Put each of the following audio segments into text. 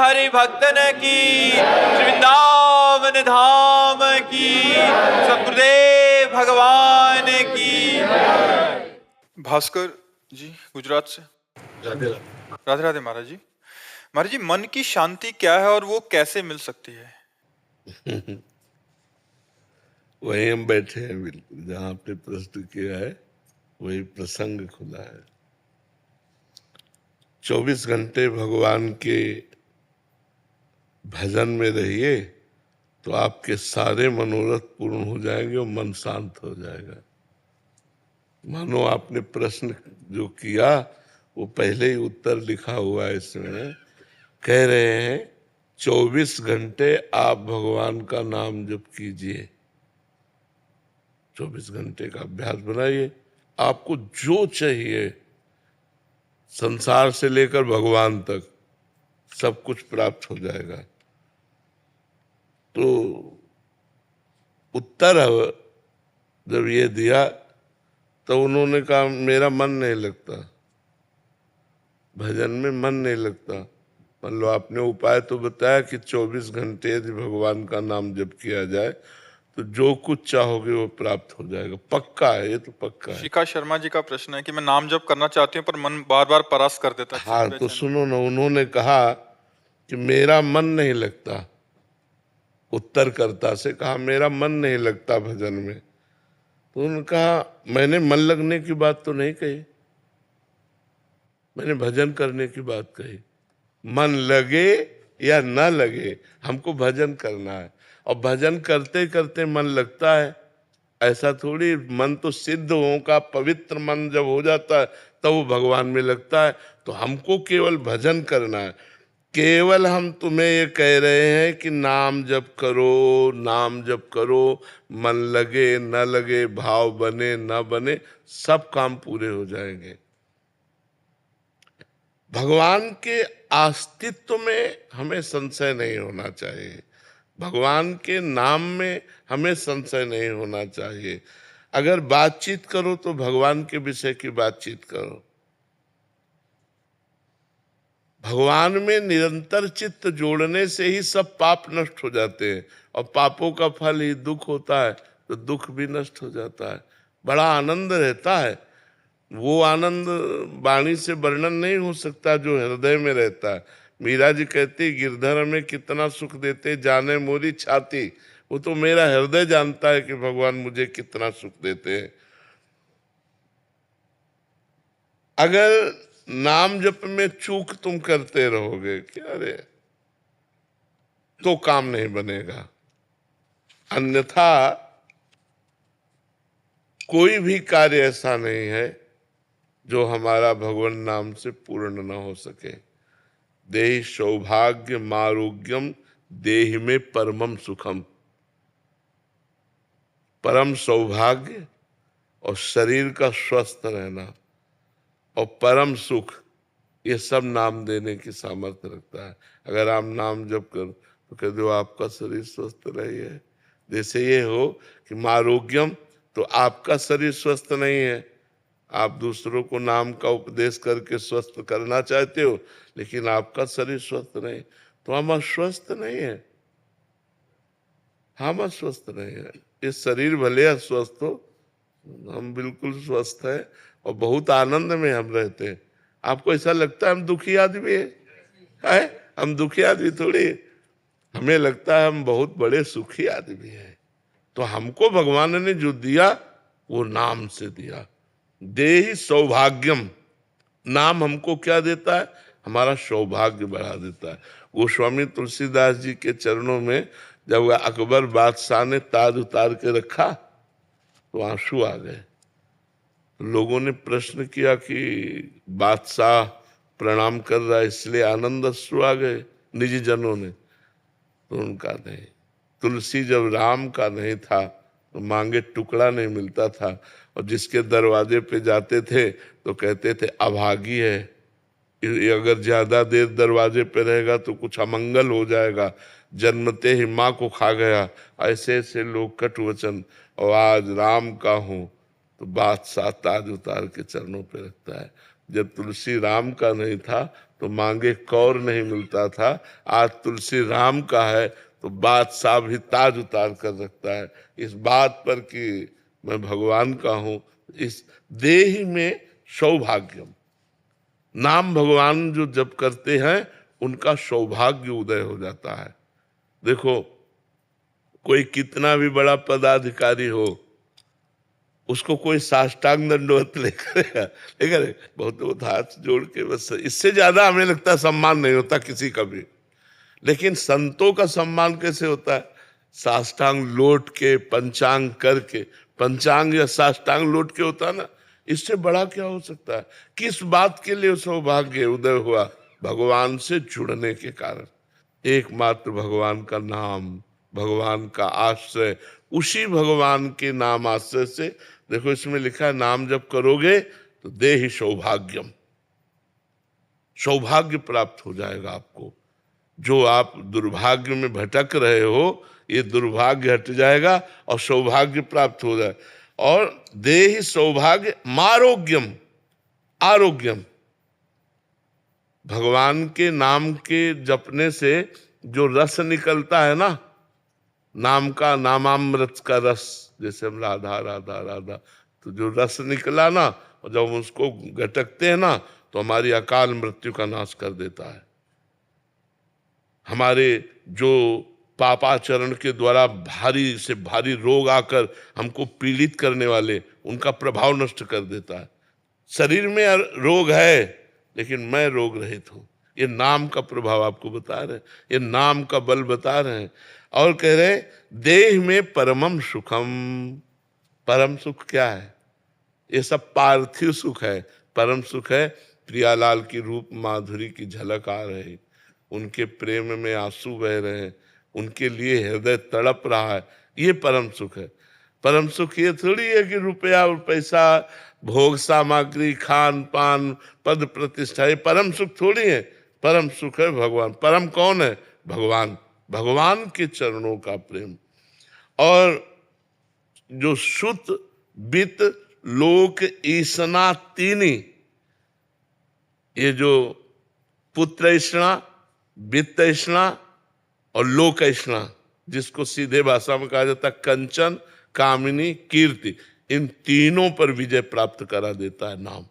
हरि भक्तन की, वृंदावन धाम की, सतगुरुदेव भगवान की। भास्कर जी गुजरात से। राधे राधे। राधे राधे महाराज जी। महाराज जी, मन की शांति क्या है और वो कैसे मिल सकती है? वहीं हम बैठे हैं, बिल्कुल जहां आपने प्रश्न किया है वही प्रसंग खुला है। 24 घंटे भगवान के भजन में रहिए तो आपके सारे मनोरथ पूर्ण हो जाएंगे और मन शांत हो जाएगा। मानो आपने प्रश्न जो किया वो पहले ही उत्तर लिखा हुआ है इसमें। कह रहे हैं 24 घंटे आप भगवान का नाम जप कीजिए, 24 घंटे का अभ्यास बनाइए। आपको जो चाहिए संसार से लेकर भगवान तक सब कुछ प्राप्त हो जाएगा। तो उत्तर जब ये दिया तो उन्होंने कहा मेरा मन नहीं लगता, भजन में मन नहीं लगता। मान लो आपने उपाय तो बताया कि 24 घंटे यदि भगवान का नाम जप किया जाए तो जो कुछ चाहोगे वो प्राप्त हो जाएगा। पक्का है, ये तो पक्का है। शिखा शर्मा जी का प्रश्न है कि मैं नाम जप करना चाहती हूँ पर मन बार बार परास कर देता है। हाँ तो सुनो ना, उन्होंने कहा कि मेरा मन नहीं लगता, उत्तरकर्ता से कहा मेरा मन नहीं लगता भजन में। तो उन्होंने कहा मैंने मन लगने की बात तो नहीं कही, मैंने भजन करने की बात कही। मन लगे या न लगे हमको भजन करना है, और भजन करते करते मन लगता है ऐसा थोड़ी। मन तो सिद्ध हो का पवित्र मन जब हो जाता है तब वो भगवान में लगता है। तो हमको केवल भजन करना है। केवल हम तुम्हें ये कह रहे हैं कि नाम जप करो, नाम जप करो, मन लगे न लगे, भाव बने न बने, सब काम पूरे हो जाएंगे। भगवान के अस्तित्व में हमें संशय नहीं होना चाहिए, भगवान के नाम में हमें संशय नहीं होना चाहिए। अगर बातचीत करो तो भगवान के विषय की बातचीत करो। भगवान में निरंतर चित्त जोड़ने से ही सब पाप नष्ट हो जाते हैं, और पापों का फल ही दुख होता है, तो दुख भी नष्ट हो जाता है। बड़ा आनंद रहता है। वो आनंद वाणी से वर्णन नहीं हो सकता जो हृदय में रहता है। मीरा जी कहती गिरधर में कितना सुख देते जाने मोरी छाती। वो तो मेरा हृदय जानता है कि भगवान मुझे कितना सुख देते हैं। अगर नाम जप में चूक तुम करते रहोगे क्या रे, तो काम नहीं बनेगा। अन्यथा कोई भी कार्य ऐसा नहीं है जो हमारा भगवान नाम से पूर्ण न हो सके। देहि सौभाग्य मारोग्यम देहि में परमम सुखम। परम सौभाग्य और शरीर का स्वस्थ रहना और परम सुख, ये सब नाम देने की सामर्थ्य रखता है। अगर आप नाम जप कर तो कह दो आपका शरीर स्वस्थ रही है। जैसे ये हो कि मारोग्यम, तो आपका शरीर स्वस्थ नहीं है, आप दूसरों को नाम का उपदेश करके स्वस्थ करना चाहते हो, लेकिन आपका शरीर स्वस्थ नहीं, तो हम अस्वस्थ नहीं है, हम अस्वस्थ नहीं है। ये शरीर भले अस्वस्थ हो, हम बिल्कुल स्वस्थ है और बहुत आनंद में हम रहते हैं। आपको ऐसा लगता है हम दुखी आदमी है? हम दुखी आदमी थोड़ी, हमें लगता है हम बहुत बड़े सुखी आदमी हैं। तो हमको भगवान ने जो दिया वो नाम से दिया। देहि सौभाग्यम, नाम हमको क्या देता है? हमारा सौभाग्य बढ़ा देता है। गोस्वामी तुलसीदास जी के चरणों में जब अकबर बादशाह ने ताज उतार के रखा तो आंसू आ गए। लोगों ने प्रश्न किया कि बादशाह प्रणाम कर रहा है इसलिए आनंद अश्रु आ गए निजी जनों ने। तो उनका नहीं, तुलसी जब राम का नहीं था तो मांगे टुकड़ा नहीं मिलता था, और जिसके दरवाजे पे जाते थे तो कहते थे अभागी है, ये अगर ज्यादा देर दरवाजे पे रहेगा तो कुछ अमंगल हो जाएगा, जन्मते ही माँ को खा गया। ऐसे ऐसे लोग कटु वचन। और आज राम का हूं तो बादशाह ताज उतार के चरणों पे रखता है। जब तुलसी राम का नहीं था तो मांगे कौर नहीं मिलता था। आज तुलसी राम का है तो बादशाह भी ताज उतार कर रखता है। इस बात पर कि मैं भगवान का हूं, इस देह में सौभाग्यम, नाम भगवान जो जप करते हैं उनका सौभाग्य उदय हो जाता है। देखो, कोई कितना भी बड़ा पदाधिकारी हो, उसको कोई साष्टांग दंडवत नहीं करेगा, नहीं करे, बहुत हाथ जोड़ के बस, इससे ज्यादा हमें लगता है सम्मान नहीं होता किसी का भी। लेकिन संतों का सम्मान कैसे होता है? साष्टांग लौट के, पंचांग करके, पंचांग या साष्टांग लौट के होता है ना, इससे बड़ा क्या हो सकता है? किस बात के लिए सौभाग्य उदय हुआ? भगवान से जुड़ने के कारण। एकमात्र भगवान का नाम, भगवान का आश्रय, उसी भगवान के नाम आश्रय से, देखो इसमें लिखा है नाम जब करोगे तो देहि सौभाग्यम, सौभाग्य प्राप्त हो जाएगा आपको। जो आप दुर्भाग्य में भटक रहे हो, ये दुर्भाग्य हट जाएगा और सौभाग्य प्राप्त हो जाए। और देहि सौभाग्य मारोग्यम, आरोग्यम, भगवान के नाम के जपने से जो रस निकलता है ना, नाम का, नामामृत का रस, जैसे हम राधा राधा राधा, तो जो रस निकला ना, और जब हम उसको गटकते हैं ना, तो हमारी अकाल मृत्यु का नाश कर देता है। हमारे जो पापाचरण के द्वारा भारी से भारी रोग आकर हमको पीड़ित करने वाले, उनका प्रभाव नष्ट कर देता है। शरीर में रोग है लेकिन मैं रोग रहित हूं। ये नाम का प्रभाव आपको बता रहे हैं, ये नाम का बल बता रहे हैं। और कह रहे देह में परमम सुखम, परम सुख क्या है? ये सब पार्थिव सुख है। परम सुख है प्रियालाल की रूप माधुरी की झलक आ रही, उनके प्रेम में आंसू बह रहे हैं, उनके लिए हृदय तड़प रहा है, ये परम सुख है। परम सुख ये थोड़ी है कि रुपया और पैसा, भोग सामग्री, खान पान, पद प्रतिष्ठा, ये परम सुख थोड़ी है। परम सुख है भगवान। परम कौन है? भगवान। भगवान के चरणों का प्रेम। और जो सुत वित्त लोक ईसना तीनी, ये जो पुत्र ईष्णा, वित्त ईष्णा और लोक ईष्णा, जिसको सीधे भाषा में कहा जाता है कंचन, कामिनी, कीर्ति, इन तीनों पर विजय प्राप्त करा देता है नाम।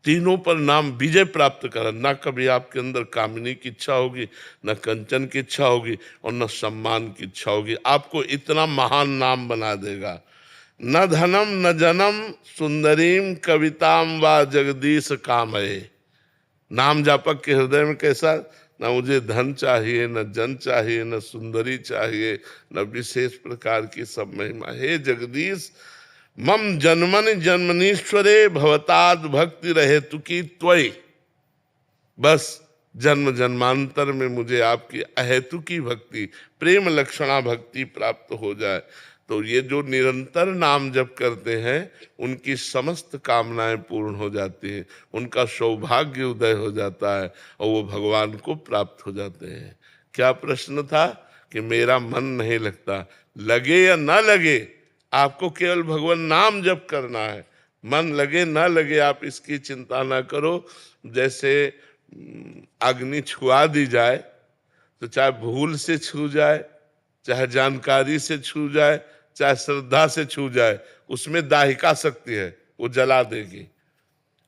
तीनों पर नाम विजय प्राप्त करा। ना कभी आपके अंदर कामिनी की इच्छा होगी, न कंचन की इच्छा होगी, और न सम्मान की इच्छा होगी। आपको इतना महान नाम बना देगा। न धनम न जनम सुंदरीम कविताम व जगदीश कामये। नाम जापक के हृदय में कैसा? ना मुझे धन चाहिए, न जन चाहिए, न सुंदरी चाहिए, न विशेष प्रकार की सब महिमा। हे जगदीश, मम जन्मन जन्मनीश्वरे भवताद भक्ति रहे तुकी त्वयि। बस जन्म जन्मांतर में मुझे आपकी अहेतुकी भक्ति, प्रेम लक्षणा भक्ति प्राप्त हो जाए। तो ये जो निरंतर नाम जप करते हैं, उनकी समस्त कामनाएं पूर्ण हो जाती हैं, उनका सौभाग्य उदय हो जाता है और वो भगवान को प्राप्त हो जाते हैं। क्या प्रश्न था कि मेरा मन नहीं लगता? लगे या ना लगे, आपको केवल भगवान नाम जप करना है। मन लगे ना लगे आप इसकी चिंता ना करो। जैसे अग्नि छुआ दी जाए तो चाहे भूल से छू जाए, चाहे जानकारी से छू जाए, चाहे श्रद्धा से छू जाए, उसमें दाहिका शक्ति है, वो जला देगी।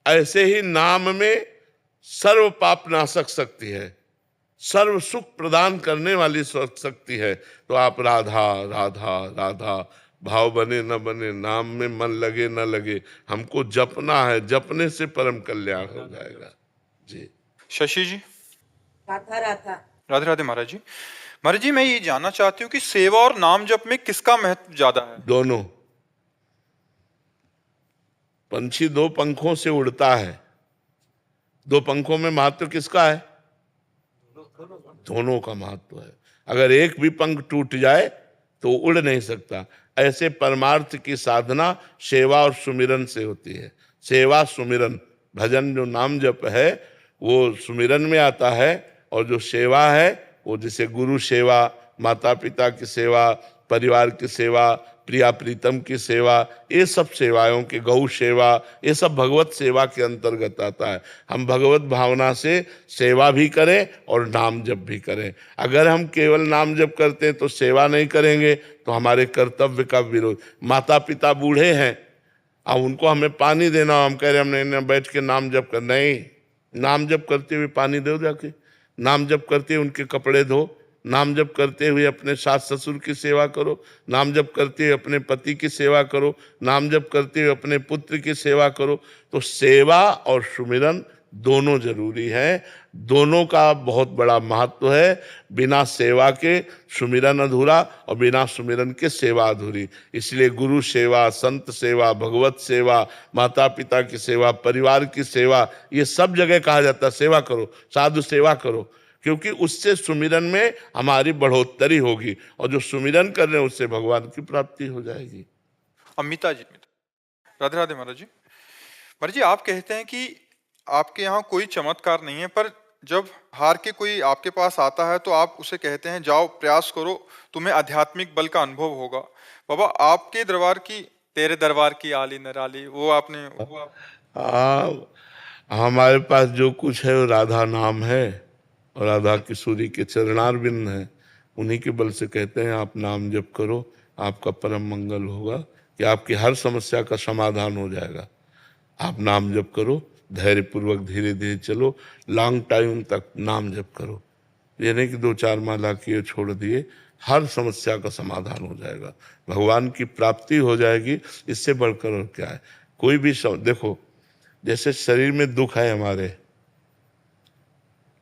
ऐसे ही नाम में सर्व पाप नाशक शक्ति है, सर्व सुख प्रदान करने वाली शक्ति है। तो आप राधा राधा राधा भाव बने न बने, नाम में मन लगे न लगे, हमको जपना है। जपने से परम कल्याण हो जाएगा। जी शशि जी। राधा राधा। राधे राधे महाराज जी। महाराज जी, मैं ये जानना चाहती हूँ कि सेवा और नाम जप में किसका महत्व ज्यादा है? दोनों। पंछी दो पंखों से उड़ता है, दो पंखों में महत्व किसका है? दोनों का महत्व है। अगर एक भी पंख टूट जाए तो उड़ नहीं सकता। ऐसे परमार्थ की साधना सेवा और सुमिरन से होती है। सेवा सुमिरन, भजन जो नाम जप है वो सुमिरन में आता है, और जो सेवा है वो जैसे गुरु सेवा, माता पिता की सेवा, परिवार की सेवा, प्रिया प्रीतम की सेवा, ये सब सेवाओं की, गौ सेवा, ये सब भगवत सेवा के अंतर्गत आता है। हम भगवत भावना से सेवा भी करें और नाम जप भी करें। अगर हम केवल नाम जप करते हैं तो सेवा नहीं करेंगे तो हमारे कर्तव्य का विरोध। माता पिता बूढ़े हैं, अब उनको हमें पानी देना, हम कह रहे हमने बैठ के नाम जप कर, नहीं, नाम जप करते हुए पानी दो, जाके नाम जप करते हुए उनके कपड़े धो, नाम जप करते हुए अपने सास ससुर की सेवा करो, नाम जप करते हुए अपने पति की सेवा करो, नाम जप करते हुए अपने पुत्र की सेवा करो। तो सेवा और सुमिरन दोनों जरूरी है, दोनों का बहुत बड़ा महत्व है। बिना सेवा के सुमिरन अधूरा और बिना सुमिरन के सेवा अधूरी। इसलिए गुरु सेवा, संत सेवा, भगवत सेवा, माता पिता की सेवा, परिवार की सेवा, ये सब जगह कहा जाता है सेवा करो, साधु सेवा करो, क्योंकि उससे सुमिरन में हमारी बढ़ोतरी होगी और जो सुमिरन कर रहे हैं उससे भगवान की प्राप्ति हो जाएगी। अमिता जी, राधे राधे महाराज जी। महाराज जी, आप कहते हैं कि आपके यहाँ कोई चमत्कार नहीं है, पर जब हार के कोई आपके पास आता है तो आप उसे कहते हैं जाओ प्रयास करो, तुम्हें आध्यात्मिक बल का अनुभव होगा। बाबा, आपके दरबार की, तेरे दरबार की आली नराली, वो आपने हमारे पास जो कुछ है वो राधा नाम है और राधा किशोरी के चरणार बिंद है। उन्हीं के बल से कहते हैं आप नाम जप करो, आपका परम मंगल होगा, कि आपकी हर समस्या का समाधान हो जाएगा। आप नाम जप करो, धैर्य पूर्वक धीरे धीरे चलो, लॉन्ग टाइम तक नाम जप करो। ये नहीं कि 2-4 माला किए छोड़ दिए, हर समस्या का समाधान हो जाएगा, भगवान की प्राप्ति हो जाएगी। इससे बढ़कर और क्या है। कोई भी देखो, जैसे शरीर में दुख है हमारे,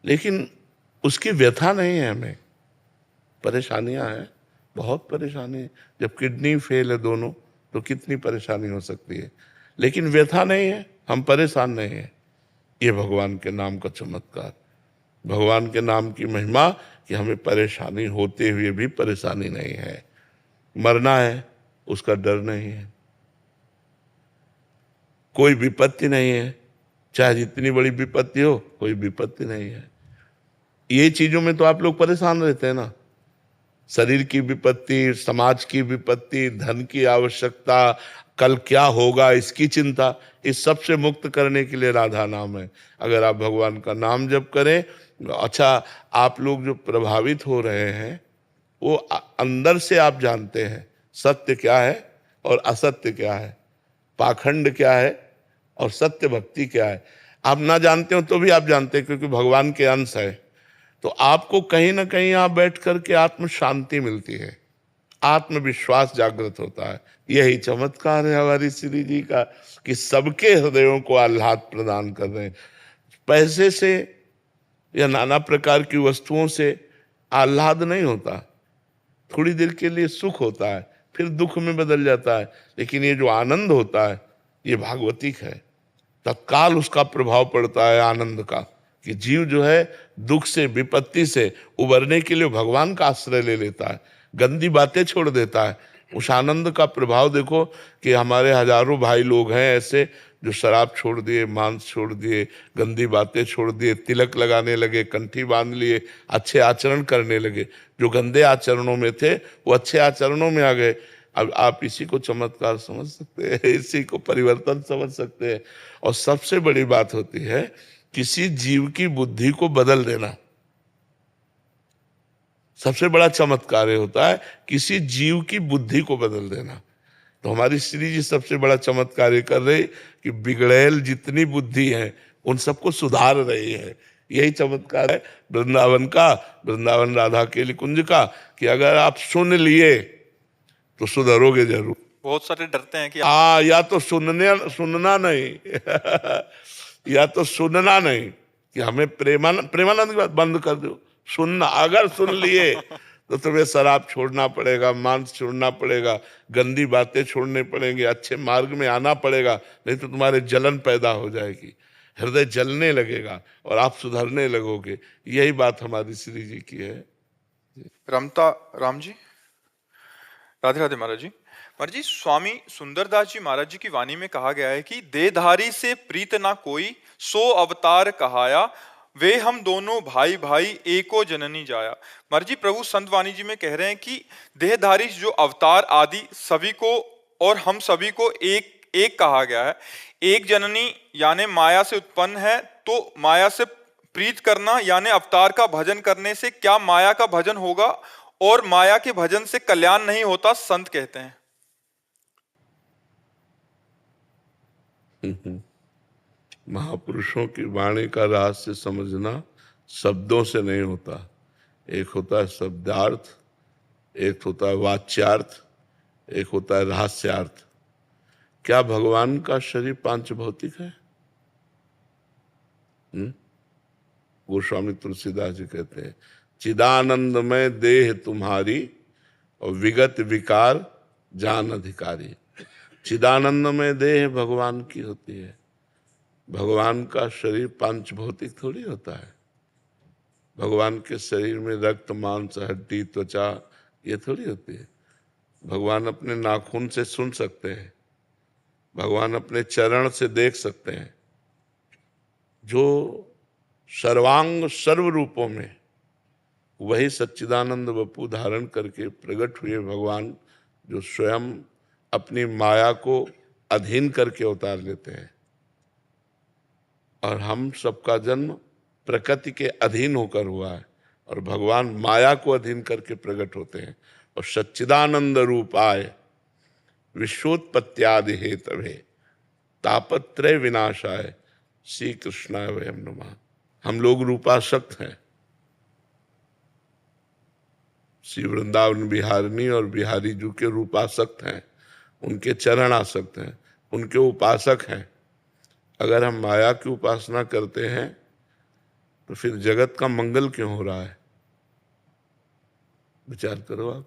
लेकिन उसकी व्यथा नहीं है, हमें परेशानियां हैं, बहुत परेशानी है। जब किडनी फेल है दोनों तो कितनी परेशानी हो सकती है, लेकिन व्यथा नहीं है, हम परेशान नहीं है। ये भगवान के नाम का चमत्कार, भगवान के नाम की महिमा, कि हमें परेशानी होते हुए भी परेशानी नहीं है। मरना है उसका डर नहीं है, कोई विपत्ति नहीं है, चाहे जितनी बड़ी विपत्ति हो, कोई विपत्ति नहीं है। ये चीजों में तो आप लोग परेशान रहते हैं ना, शरीर की विपत्ति, समाज की विपत्ति, धन की आवश्यकता, कल क्या होगा इसकी चिंता, इस सब से मुक्त करने के लिए राधा नाम है। अगर आप भगवान का नाम जप करें, अच्छा, आप लोग जो प्रभावित हो रहे हैं वो अंदर से आप जानते हैं सत्य क्या है और असत्य क्या है, पाखंड क्या है और सत्य भक्ति क्या है। आप ना जानते हो तो भी आप जानते हैं, क्योंकि भगवान के अंश है। तो आपको कहीं ना कहीं आप बैठ करके आत्म शांति मिलती है, आत्मविश्वास जागृत होता है। यही चमत्कार है हमारी श्री जी का, कि सबके हृदयों को आह्लाद प्रदान कर रहे हैं। पैसे से या नाना प्रकार की वस्तुओं से आह्लाद नहीं होता, थोड़ी देर के लिए सुख होता है, फिर दुख में बदल जाता है। लेकिन ये जो आनंद होता है ये भागवतिक है, तत्काल उसका प्रभाव पड़ता है आनंद का, कि जीव जो है दुख से, विपत्ति से उबरने के लिए भगवान का आश्रय ले लेता है, गंदी बातें छोड़ देता है। उस आनंद का प्रभाव देखो कि हमारे हजारों भाई लोग हैं ऐसे जो शराब छोड़ दिए, मांस छोड़ दिए, गंदी बातें छोड़ दिए, तिलक लगाने लगे, कंठी बांध लिए, अच्छे आचरण करने लगे। जो गंदे आचरणों में थे वो अच्छे आचरणों में आ गए। अब आप इसी को चमत्कार समझ सकते हैं, इसी को परिवर्तन समझ सकते हैं। और सबसे बड़ी बात होती है किसी जीव की बुद्धि को बदल देना, सबसे बड़ा चमत्कार होता है किसी जीव की बुद्धि को बदल देना। तो हमारी श्री जी सबसे बड़ा चमत्कार कर रहे कि बिगड़ैल जितनी बुद्धि है उन सबको सुधार रही है। यही चमत्कार है वृंदावन का, वृंदावन राधा के कुंज का, कि अगर आप सुन लिए तो सुधरोगे जरूर। बहुत सारे डरते हैं कि या तो सुनना नहीं या तो सुनना नहीं, कि हमें प्रेमानंद की बात बंद कर दो, सुनना। अगर सुन लिए तो तुम्हें शराब छोड़ना पड़ेगा, मांस छोड़ना पड़ेगा, गंदी बातें छोड़ने पड़ेंगे, अच्छे मार्ग में आना पड़ेगा, नहीं तो तुम्हारे जलन पैदा हो जाएगी, हृदय जलने लगेगा और आप सुधरने लगोगे। यही बात हमारी श्री जी की है। राम जी, राधे राधे महाराज जी। महाराज जी, स्वामी सुंदरदास जी महाराज जी की वाणी में कहा गया है कि देहधारी से प्रीत ना कोई, सो अवतार कहाया, वे हम दोनों भाई भाई एको जननी जाया। महाराज जी, प्रभु संत वाणी जी में कह रहे हैं कि देहधारी जो अवतार आदि सभी को और हम सभी को एक एक कहा गया है। एक जननी यानी माया से उत्पन्न है, तो माया से प्रीत करना यानी अवतार का भजन करने से क्या माया का भजन होगा, और माया के भजन से कल्याण नहीं होता, संत कहते हैं। महापुरुषों की वाणी का रहस्य समझना शब्दों से नहीं होता। एक होता है शब्दार्थ, एक होता है वाच्यार्थ, एक होता है रहस्यार्थ। क्या भगवान का शरीर पांच भौतिक है? गोस्वामी तुलसीदास जी कहते हैं, चिदानंदमय देह तुम्हारी और विगत विकार जान अधिकारी। चिदानंदमय देह भगवान की होती है। भगवान का शरीर पांच भौतिक थोड़ी होता है। भगवान के शरीर में रक्त मांस हड्डी त्वचा ये थोड़ी होती है। भगवान अपने नाखून से सुन सकते हैं, भगवान अपने चरण से देख सकते हैं। जो सर्वांग सर्व रूपों में वही सच्चिदानंद वपु धारण करके प्रकट हुए भगवान, जो स्वयं अपनी माया को अधीन करके अवतार लेते हैं। और हम सबका जन्म प्रकृति के अधीन होकर हुआ है, और भगवान माया को अधीन करके प्रकट होते हैं। और सच्चिदानंद रूप आए विश्वोत्पत्त्यादि हेतवे तापत्रय विनाशाय श्री कृष्णाय वयम नमः। हम लोग रूपासक्त हैं। श्री वृंदावन बिहारिणी और बिहारी जी के रूपासक्त हैं, उनके चरण आसक्त हैं, उनके उपासक हैं। अगर हम माया की उपासना करते हैं तो फिर जगत का मंगल क्यों हो रहा है? विचार करो आप।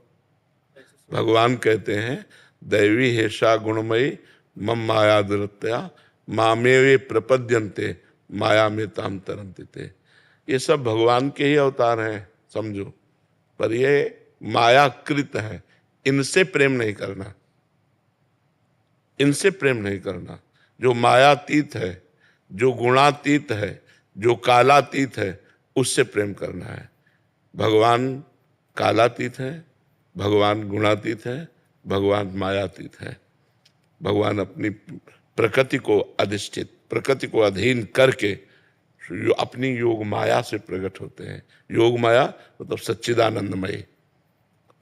भगवान कहते हैं, दैवी हेषा गुणमयी मम माया दुरत्या मामेवे प्रपद्यन्ते माया में ताम तरन्ति ते। ये सब भगवान के ही अवतार हैं समझो, पर ये मायाकृत है। इनसे प्रेम नहीं करना, इनसे प्रेम नहीं करना। जो मायातीत है, जो गुणातीत है, जो कालातीत है, उससे प्रेम करना है। भगवान कालातीत है, भगवान गुणातीत है, भगवान मायातीत है। भगवान अपनी प्रकृति को अधिष्ठित, प्रकृति को अधीन करके अपनी योग माया से प्रकट होते हैं। योग माया मतलब सच्चिदानंदमयी,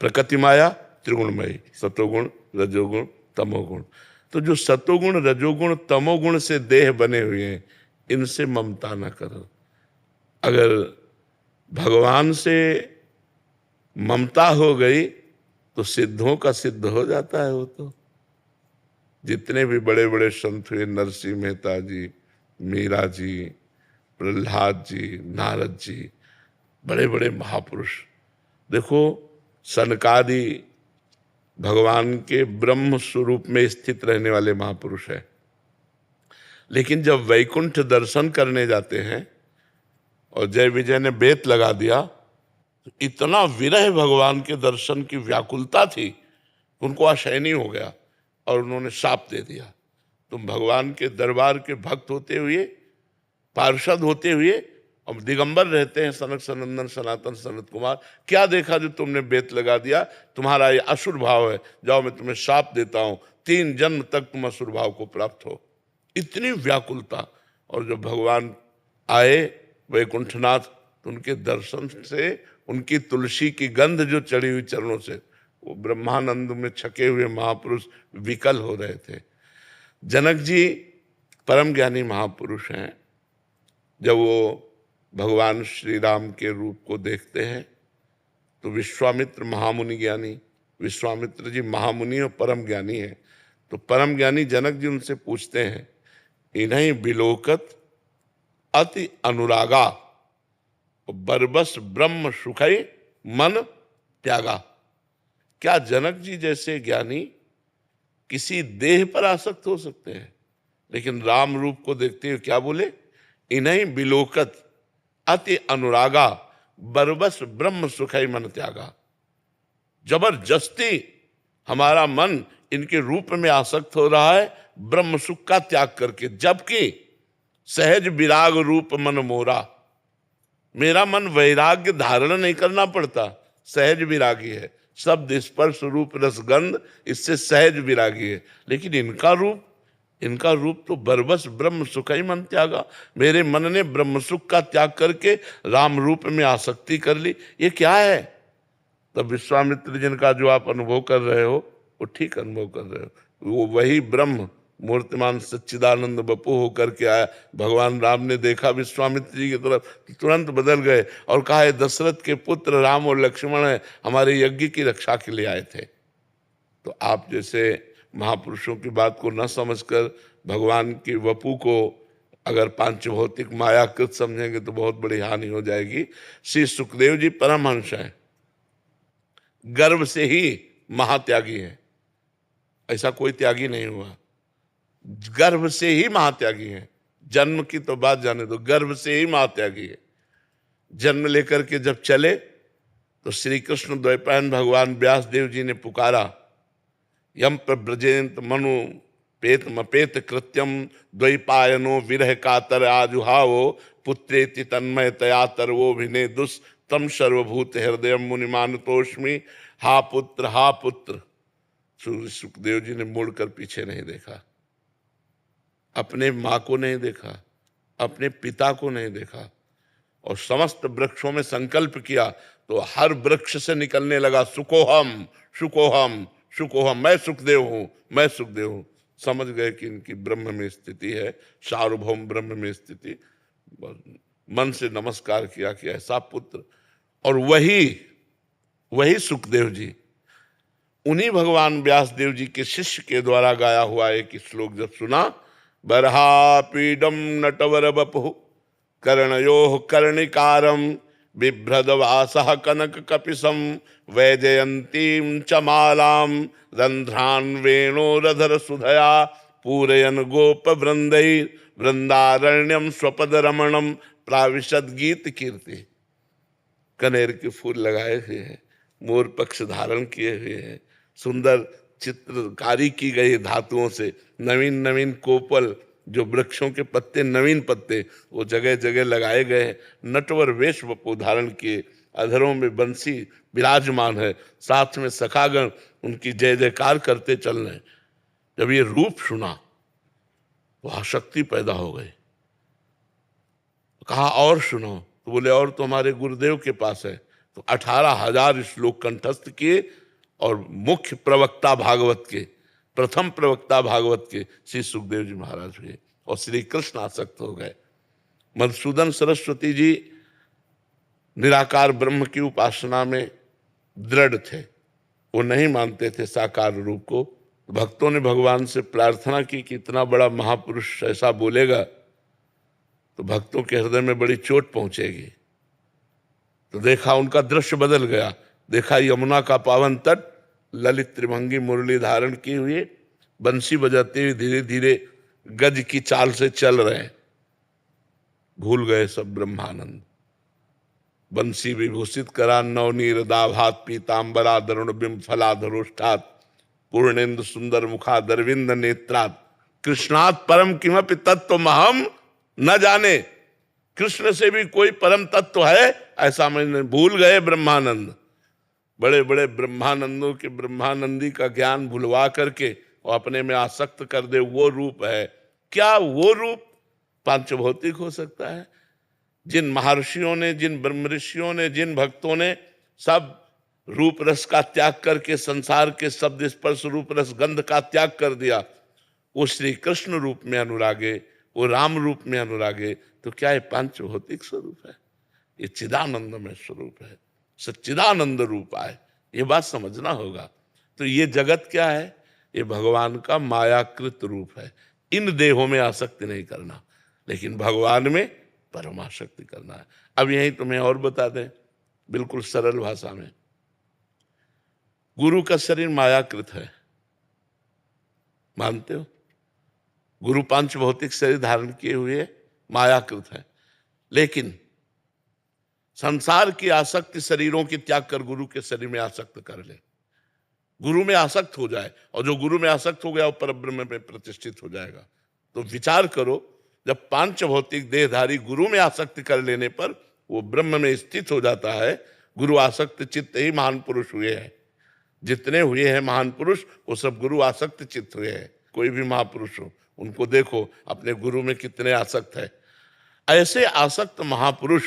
प्रकृति माया त्रिगुणमयी, सतोगुण रजोगुण तमोगुण। तो जो सतोगुण रजोगुण तमोगुण से देह बने हुए हैं, इनसे ममता न करो। अगर भगवान से ममता हो गई तो सिद्धों का सिद्ध हो जाता है। वो तो जितने भी बड़े बड़े संत हुए, नरसिंह मेहता जी, मीरा जी, प्रहलाद जी, नारद जी, बड़े बड़े महापुरुष। देखो सनकादि भगवान के ब्रह्म स्वरूप में स्थित रहने वाले महापुरुष है, लेकिन जब वैकुंठ दर्शन करने जाते हैं और जय विजय ने बेत लगा दिया, तो इतना विरह भगवान के दर्शन की व्याकुलता थी, उनको असहनीय हो गया और उन्होंने शाप दे दिया। तुम भगवान के दरबार के भक्त होते हुए, पार्षद होते हुए, और दिगंबर रहते हैं सनक सनंदन सनातन सनत कुमार, क्या देखा जो तुमने बेत लगा दिया? तुम्हारा ये असुर भाव है, जाओ मैं तुम्हें शाप देता हूं, 3 जन्म तक तुम असुर भाव को प्राप्त हो। इतनी व्याकुलता। और जब भगवान आए वैकुंठनाथ, तो उनके दर्शन से, उनकी तुलसी की गंध जो चढ़ी हुई चरणों से, वो ब्रह्मानंद में छके हुए महापुरुष विकल हो रहे थे। जनक जी परम ज्ञानी महापुरुष हैं। जब वो भगवान श्री राम के रूप को देखते हैं तो विश्वामित्र महामुनि ज्ञानी, विश्वामित्र जी महामुनि और परम ज्ञानी हैं। तो परम ज्ञानी जनक जी उनसे पूछते हैं, इन्हीं बिलोकत अति अनुरागा बरबस ब्रह्म सुखई मन त्यागा। क्या जनक जी जैसे ज्ञानी किसी देह पर आसक्त हो सकते हैं? लेकिन राम रूप को देखते हुए क्या बोले? इन्हीं बिलोकत अति अनुरागा बरबस ब्रह्म सुखई मन त्यागा। जबरदस्ती हमारा मन इनके रूप में आसक्त हो रहा है ब्रह्म सुख का त्याग करके, जबकि सहज विराग रूप मन मोरा। मेरा मन वैराग्य धारण नहीं करना पड़ता, सहज विरागी है। शब्द स्पर्श रूप रसगंध, इससे सहज विरागी है। लेकिन इनका रूप तो बरबस ब्रह्म सुख ही मन त्यागा। मेरे मन ने ब्रह्म सुख का त्याग करके राम रूप में आसक्ति कर ली, ये क्या है? तब विश्वामित्र जिनका जो आप अनुभव कर रहे हो वो ठीक अनुभव कर रहे हो। वो वही ब्रह्म मूर्तिमान सच्चिदानंद बपू होकर के आया। भगवान राम ने देखा विश्वामित्र जी की तरफ, तुरंत बदल गए और कहा, ये दशरथ के पुत्र राम और लक्ष्मण है, हमारे यज्ञ की रक्षा के लिए आए थे। तो आप जैसे महापुरुषों की बात को न समझकर भगवान की वपू को अगर पांचभौतिक मायाकृत समझेंगे तो बहुत बड़ी हानि हो जाएगी। श्री सुखदेव जी परमहंस हैं, गर्भ से ही महात्यागी है, ऐसा कोई त्यागी नहीं हुआ। गर्भ से ही महात्यागी है, जन्म की तो बात जाने दो, गर्भ से ही महात्यागी है। जन्म लेकर के जब चले तो श्री कृष्ण द्वैपायन भगवान व्यास देव जी ने पुकारा, यम प्रव्रजेंत मनु पेत कृत्यम द्वैपायनो विरह कातर आजुहावो पुत्रेति तन्मय तया तरवो भिने दुस तम सर्वभूत हृदय मुनिमानुतोष्मि। हा पुत्र हा पुत्र। सुखदेव जी ने मुड़कर पीछे नहीं देखा, अपने माँ को नहीं देखा, अपने पिता को नहीं देखा, और समस्त वृक्षों में संकल्प किया तो हर वृक्ष से निकलने लगा, सुकोहम सुकोहम सुकोहम, मैं सुखदेव हूं, मैं सुखदेव हूं। समझ गए कि इनकी ब्रह्म में स्थिति है, सार्वभौम ब्रह्म में स्थिति। मन से नमस्कार किया कि ऐसा पुत्र। और वही सुखदेव जी, उन्हीं भगवान व्यास देव जी के शिष्य के द्वारा गाया हुआ एक श्लोक जब सुना, बरहा पीडम नटवर बपु कर्णयोः कर्णिकारम बिभ्रदवासः कनक कपिसम वैजयंतीं च मालाम रंध्रान वेणोरधर सुधया पूरयन गोप वृंदै वृंदारण्यम स्वपद रमणम प्राविशद गीत कीर्ति। कनेर के फूल लगाए हुए हैं, मोर पक्ष धारण किए हुए हैं, सुंदर चित्रकारी की गई धातुओं से, नवीन नवीन कोपल, जो वृक्षों के पत्ते नवीन पत्ते वो जगह जगह लगाए गए हैं। नटवर वेश वपु धारण किए, अधरों में बंसी विराजमान है, साथ में सखागण उनकी जय जयकार करते चल रहे। जब ये रूप सुना तो आसक्ति पैदा हो गई। कहा और सुनो, तो बोले और तो हमारे गुरुदेव के पास है। तो 18,000 श्लोक कंठस्थ किए और मुख्य प्रवक्ता भागवत के, प्रथम प्रवक्ता भागवत के श्री सुखदेव जी महाराज हुए और श्री कृष्ण आसक्त हो गए। मधुसूदन सरस्वती जी निराकार ब्रह्म की उपासना में दृढ़ थे, वो नहीं मानते थे साकार रूप को। भक्तों ने भगवान से प्रार्थना की कि इतना बड़ा महापुरुष ऐसा बोलेगा तो भक्तों के हृदय में बड़ी चोट पहुंचेगी। तो देखा उनका दृश्य बदल गया, देखा यमुना का पावन तट, ललित त्रिभंगी मुरली धारण किए हुए, बंसी बजाते हुए धीरे धीरे गज की चाल से चल रहे हैं। भूल गए सब ब्रह्मानंद। बंसी विभूषित करा नवनीर दाभात पीतांबरा दरुण बिंब फलाधरोष्ठात पूर्णेन्दु सुंदर मुखा दरविंद नेत्रात कृष्णात परम किमपि तत्व महम न जाने। कृष्ण से भी कोई परम तत्व है ऐसा मैंने, भूल गए ब्रह्मानंद। बड़े बड़े ब्रह्मानंदों के ब्रह्मानंदी का ज्ञान भुलवा करके और अपने में आसक्त कर दे, वो रूप है। क्या वो रूप पांचभौतिक हो सकता है? जिन महर्षियों ने, जिन ब्रह्म ऋषियों ने, जिन भक्तों ने सब रूप रस का त्याग करके संसार के शब्द स्पर्श रूप रस गंध का त्याग कर दिया, वो श्री कृष्ण रूप में अनुरागे, वो राम रूप में अनुरागे, तो क्या ये पांचभौतिक स्वरूप है? ये चिदानंदमय स्वरूप है, सच्चिदानंद रूप है। ये बात समझना होगा। तो ये जगत क्या है? ये भगवान का मायाकृत रूप है। इन देहों में आसक्ति नहीं करना, लेकिन भगवान में परमाशक्ति करना है। अब यही तुम्हें और बता दें बिल्कुल सरल भाषा में। गुरु का शरीर मायाकृत है, मानते हो? गुरु पांच भौतिक शरीर धारण किए हुए मायाकृत है, लेकिन संसार की आसक्ति शरीरों की त्याग कर गुरु के शरीर में आसक्त कर ले, गुरु में आसक्त हो जाए, और जो गुरु में आसक्त हो गया वो परब्रह्म में प्रतिष्ठित हो जाएगा। तो विचार करो, जब पांच भौतिक देहधारी गुरु में आसक्ति कर लेने पर वो ब्रह्म में स्थित हो जाता है। गुरु आसक्त चित्त ही महान पुरुष हुए हैं। जितने हुए हैं महान पुरुष वो सब गुरु आसक्त चित्त हुए हैं। कोई भी महापुरुष हो उनको देखो अपने गुरु में कितने आसक्त है। ऐसे आसक्त महापुरुष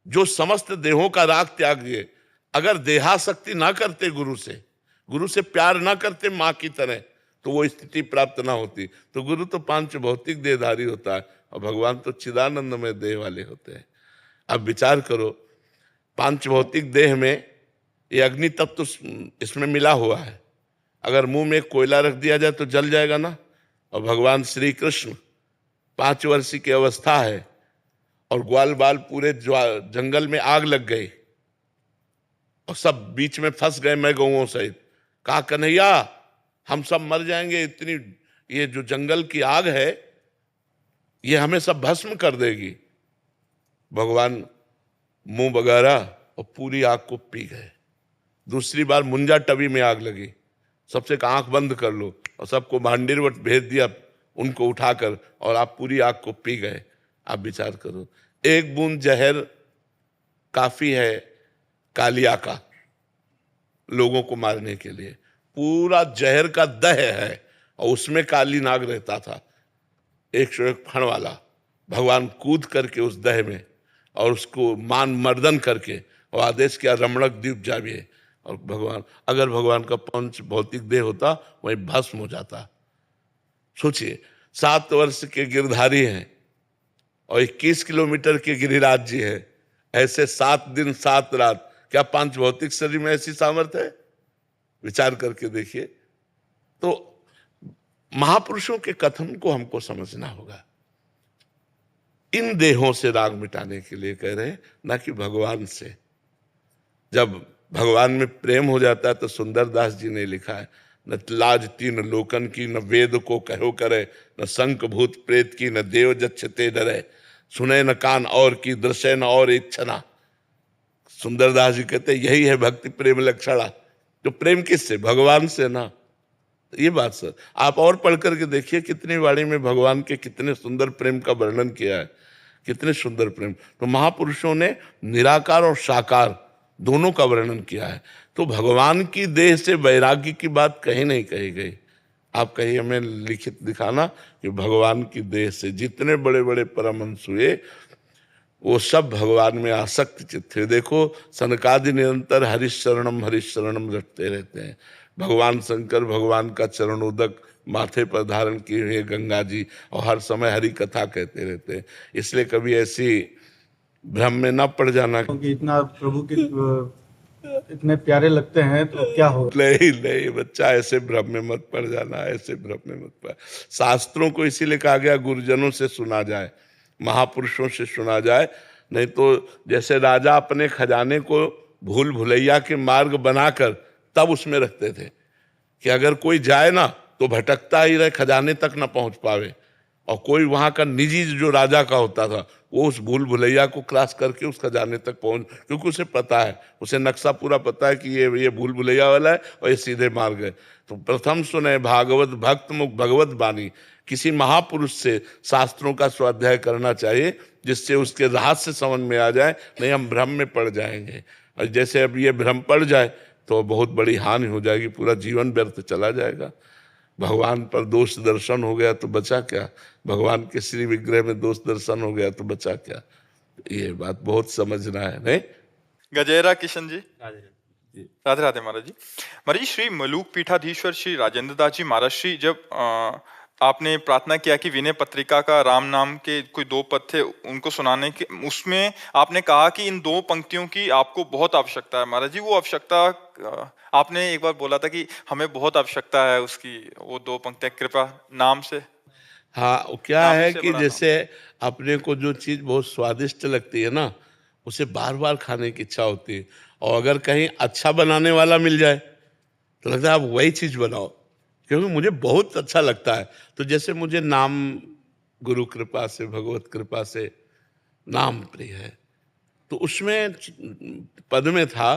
जो समस्त देहों का राग त्याग दिए, अगर देहासक्ति ना करते गुरु से प्यार ना करते माँ की तरह, तो वो स्थिति प्राप्त ना होती। तो गुरु तो पांच भौतिक देहधारी होता है और भगवान तो चिदानंद में देह वाले होते हैं। अब विचार करो, पांच भौतिक देह में ये अग्नि तत्व तो इसमें मिला हुआ है। अगर मुंह में कोयला रख दिया जाए तो जल जाएगा ना। और भगवान श्री कृष्ण 5 वर्ष की अवस्था है और ग्वाल बाल पूरे जंगल में आग लग गई और सब बीच में फंस गए मैं गौओं सहित। कहा कन्हैया हम सब मर जाएंगे, इतनी ये जो जंगल की आग है ये हमें सब भस्म कर देगी। भगवान मुंह बगारा और पूरी आग को पी गए। दूसरी बार मुंजा टबी में आग लगी, सबसे कहा आंख बंद कर लो और सबको भांडीरवट भेज दिया उनको उठाकर, और आप पूरी आग को पी गए। आप विचार करो, एक बूंद जहर काफी है कालिया का लोगों को मारने के लिए। पूरा जहर का दह है और उसमें काली नाग रहता था 101 फण वाला। भगवान कूद करके उस दह में और उसको मान मर्दन करके और आदेश किया रमणक द्वीप जाइए। और अगर भगवान का पंच भौतिक देह होता वही भस्म हो जाता। सोचिए 7 वर्ष के गिरधारी हैं और 21 किलोमीटर के गिरिराज जी है। ऐसे 7 दिन 7 रात, क्या पांच भौतिक शरीर में ऐसी सामर्थ्य है? विचार करके देखिए। तो महापुरुषों के कथन को हमको समझना होगा। इन देहों से राग मिटाने के लिए कह रहे हैं, ना कि भगवान से। जब भगवान में प्रेम हो जाता है तो सुंदरदास जी ने लिखा है, न लाज तीन लोकन की, न वेद को कहो करे, न शंख भूत प्रेत की, न देव जच्छते डरे, सुने न कान और की, दृश्य न और इच्छना। सुंदरदास जी कहते यही है भक्ति प्रेम लक्षणा। जो प्रेम किससे? भगवान से ना। ये बात सर आप और पढ़ करके देखिए कितनी वाणी में भगवान के कितने सुंदर प्रेम का वर्णन किया है, कितने सुंदर प्रेम। तो महापुरुषों ने निराकार और साकार दोनों का वर्णन किया है। तो भगवान की देह से वैराग्य की बात कहीं नहीं कही गई। आप कहीं हमें लिखित दिखाना कि भगवान की देह से जितने बड़े बड़े परमहंस हुए वो सब भगवान में आसक्त चित्त थे। देखो सनकादि निरंतर हरिशरणम हरिशरणम रटते रहते हैं। भगवान शंकर भगवान का चरणोदक माथे पर धारण किए हुए गंगा जी और हर समय हरि कथा कहते रहते हैं। इसलिए कभी ऐसी भ्रम में न पड़ जाना क्योंकि इतना प्रभु के इतने प्यारे लगते हैं तो क्या हो। नहीं बच्चा, ऐसे भ्रम में मत पड़ जाना, ऐसे भ्रम में मत पड़। शास्त्रों को इसीलिए कहा गया गुरुजनों से सुना जाए, महापुरुषों से सुना जाए। नहीं तो जैसे राजा अपने खजाने को भूल भुलैया के मार्ग बनाकर तब उसमें रखते थे कि अगर कोई जाए ना तो भटकता ही रहे, खजाने तक ना पहुंच पावे। और कोई वहां का निजी जो राजा का होता था वो उस भूल भुलैया को क्रॉस करके उस खजाने तक पहुंच, क्योंकि उसे पता है, उसे नक्शा पूरा पता है कि ये भूल भुलैया वाला है और ये सीधे मार्ग है। तो प्रथम सुने भागवत भक्त मुख भगवत बानी। किसी महापुरुष से शास्त्रों का स्वाध्याय करना चाहिए जिससे उसके रहस्य समझ में आ जाए, नहीं हम भ्रम में पड़ जाएंगे। और जैसे अब ये भ्रम पड़ जाए तो बहुत बड़ी हानि हो जाएगी, पूरा जीवन व्यर्थ चला जाएगा। भगवान पर दोष दर्शन हो गया तो बचा क्या? भगवान के श्री विग्रह में दोष दर्शन हो गया तो बचा क्या? ये बात बहुत समझना है। नहीं गजेरा किशन जी, राधे राधे महाराज जी। महाराज जी, श्री मलूक पीठाधीश्वर श्री राजेंद्र दास जी महाराज श्री, जब आपने प्रार्थना किया कि विनय पत्रिका का राम नाम के कोई 2 पद थे उनको सुनाने के, उसमें आपने कहा कि इन 2 पंक्तियों की आपको बहुत आवश्यकता है। महाराज जी वो आवश्यकता आपने एक बार बोला था कि हमें बहुत आवश्यकता है उसकी, वो 2 पंक्तियां कृपा नाम से। हाँ, वो क्या है कि जैसे अपने को जो चीज बहुत स्वादिष्ट लगती है ना उसे बार बार खाने की इच्छा होती है, और अगर कहीं अच्छा बनाने वाला मिल जाए तो लगता है आप वही चीज बनाओ, क्योंकि मुझे बहुत अच्छा लगता है। तो जैसे मुझे नाम गुरु कृपा से भगवत कृपा से नाम प्रिय है, तो उसमें पद में था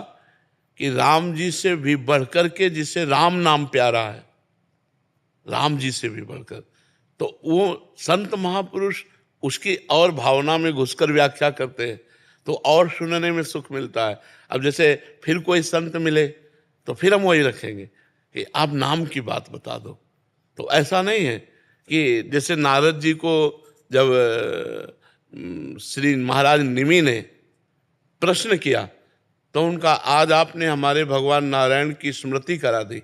कि राम जी से भी बढ़कर के जिसे राम नाम प्यारा है, राम जी से भी बढ़कर। तो वो संत महापुरुष उसकी और भावना में घुसकर व्याख्या करते हैं तो और सुनने में सुख मिलता है। अब जैसे फिर कोई संत मिले तो फिर हम वही रखेंगे कि आप नाम की बात बता दो। तो ऐसा नहीं है कि जैसे नारद जी को जब श्री महाराज निमि ने प्रश्न किया तो उनका आज आपने हमारे भगवान नारायण की स्मृति करा दी।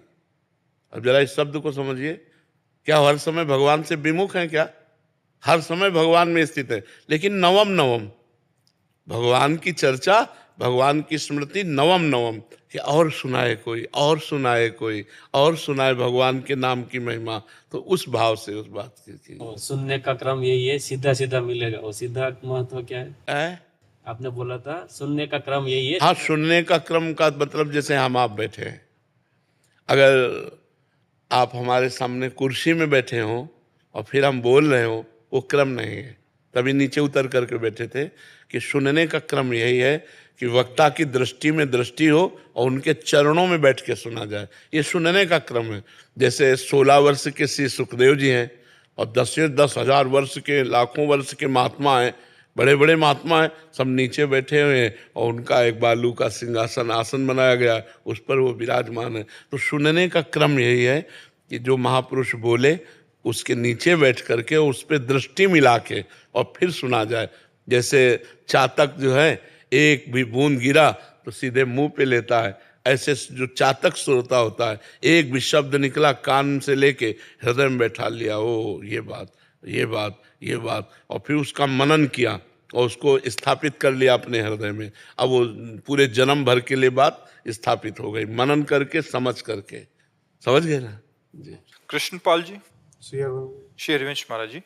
अब जरा इस शब्द को समझिए, क्या हर समय भगवान से विमुख हैं? क्या हर समय भगवान में स्थित है, लेकिन नवम नवम भगवान की चर्चा, भगवान की स्मृति नवम नवम कि और सुनाए कोई, और सुनाए कोई, और सुनाए भगवान के नाम की महिमा। तो उस भाव से उस बात की सुनने का क्रम यही है, सीधा सीधा मिलेगा। वो सीधा महत्व क्या है? आपने बोला था सुनने का क्रम यही है। हाँ, सुनने का क्रम का मतलब जैसे हम आप बैठे हैं, अगर आप हमारे सामने कुर्सी में बैठे हो और फिर हम बोल रहे हो, वो क्रम नहीं है। तभी नीचे उतर करके बैठे थे कि सुनने का क्रम यही है कि वक्ता की दृष्टि में दृष्टि हो और उनके चरणों में बैठ के सुना जाए, ये सुनने का क्रम है। जैसे 16 वर्ष के श्री सुखदेव जी हैं और 10,000 वर्ष के, लाखों वर्ष के महात्मा हैं, बड़े बड़े महात्मा हैं, सब नीचे बैठे हुए हैं और उनका एक बालू का सिंहासन आसन बनाया गया, उस पर वो विराजमान है। तो सुनने का क्रम यही है कि जो महापुरुष बोले उसके नीचे बैठ करके उस पर दृष्टि मिला के और फिर सुना जाए। जैसे चातक जो है, एक भी बूंद गिरा तो सीधे मुंह पे लेता है, ऐसे जो चातक श्रोता होता है, एक भी शब्द निकला कान से लेके हृदय में बैठा लिया, ओ ये बात, ये बात, ये बात, और फिर उसका मनन किया और उसको स्थापित कर लिया अपने हृदय में। अब वो पूरे जन्म भर के लिए बात स्थापित हो गई, मनन करके, समझ करके। समझ गए ना जी? कृष्णपाल जी, शेयर श्री हरिवंश महाराज जी।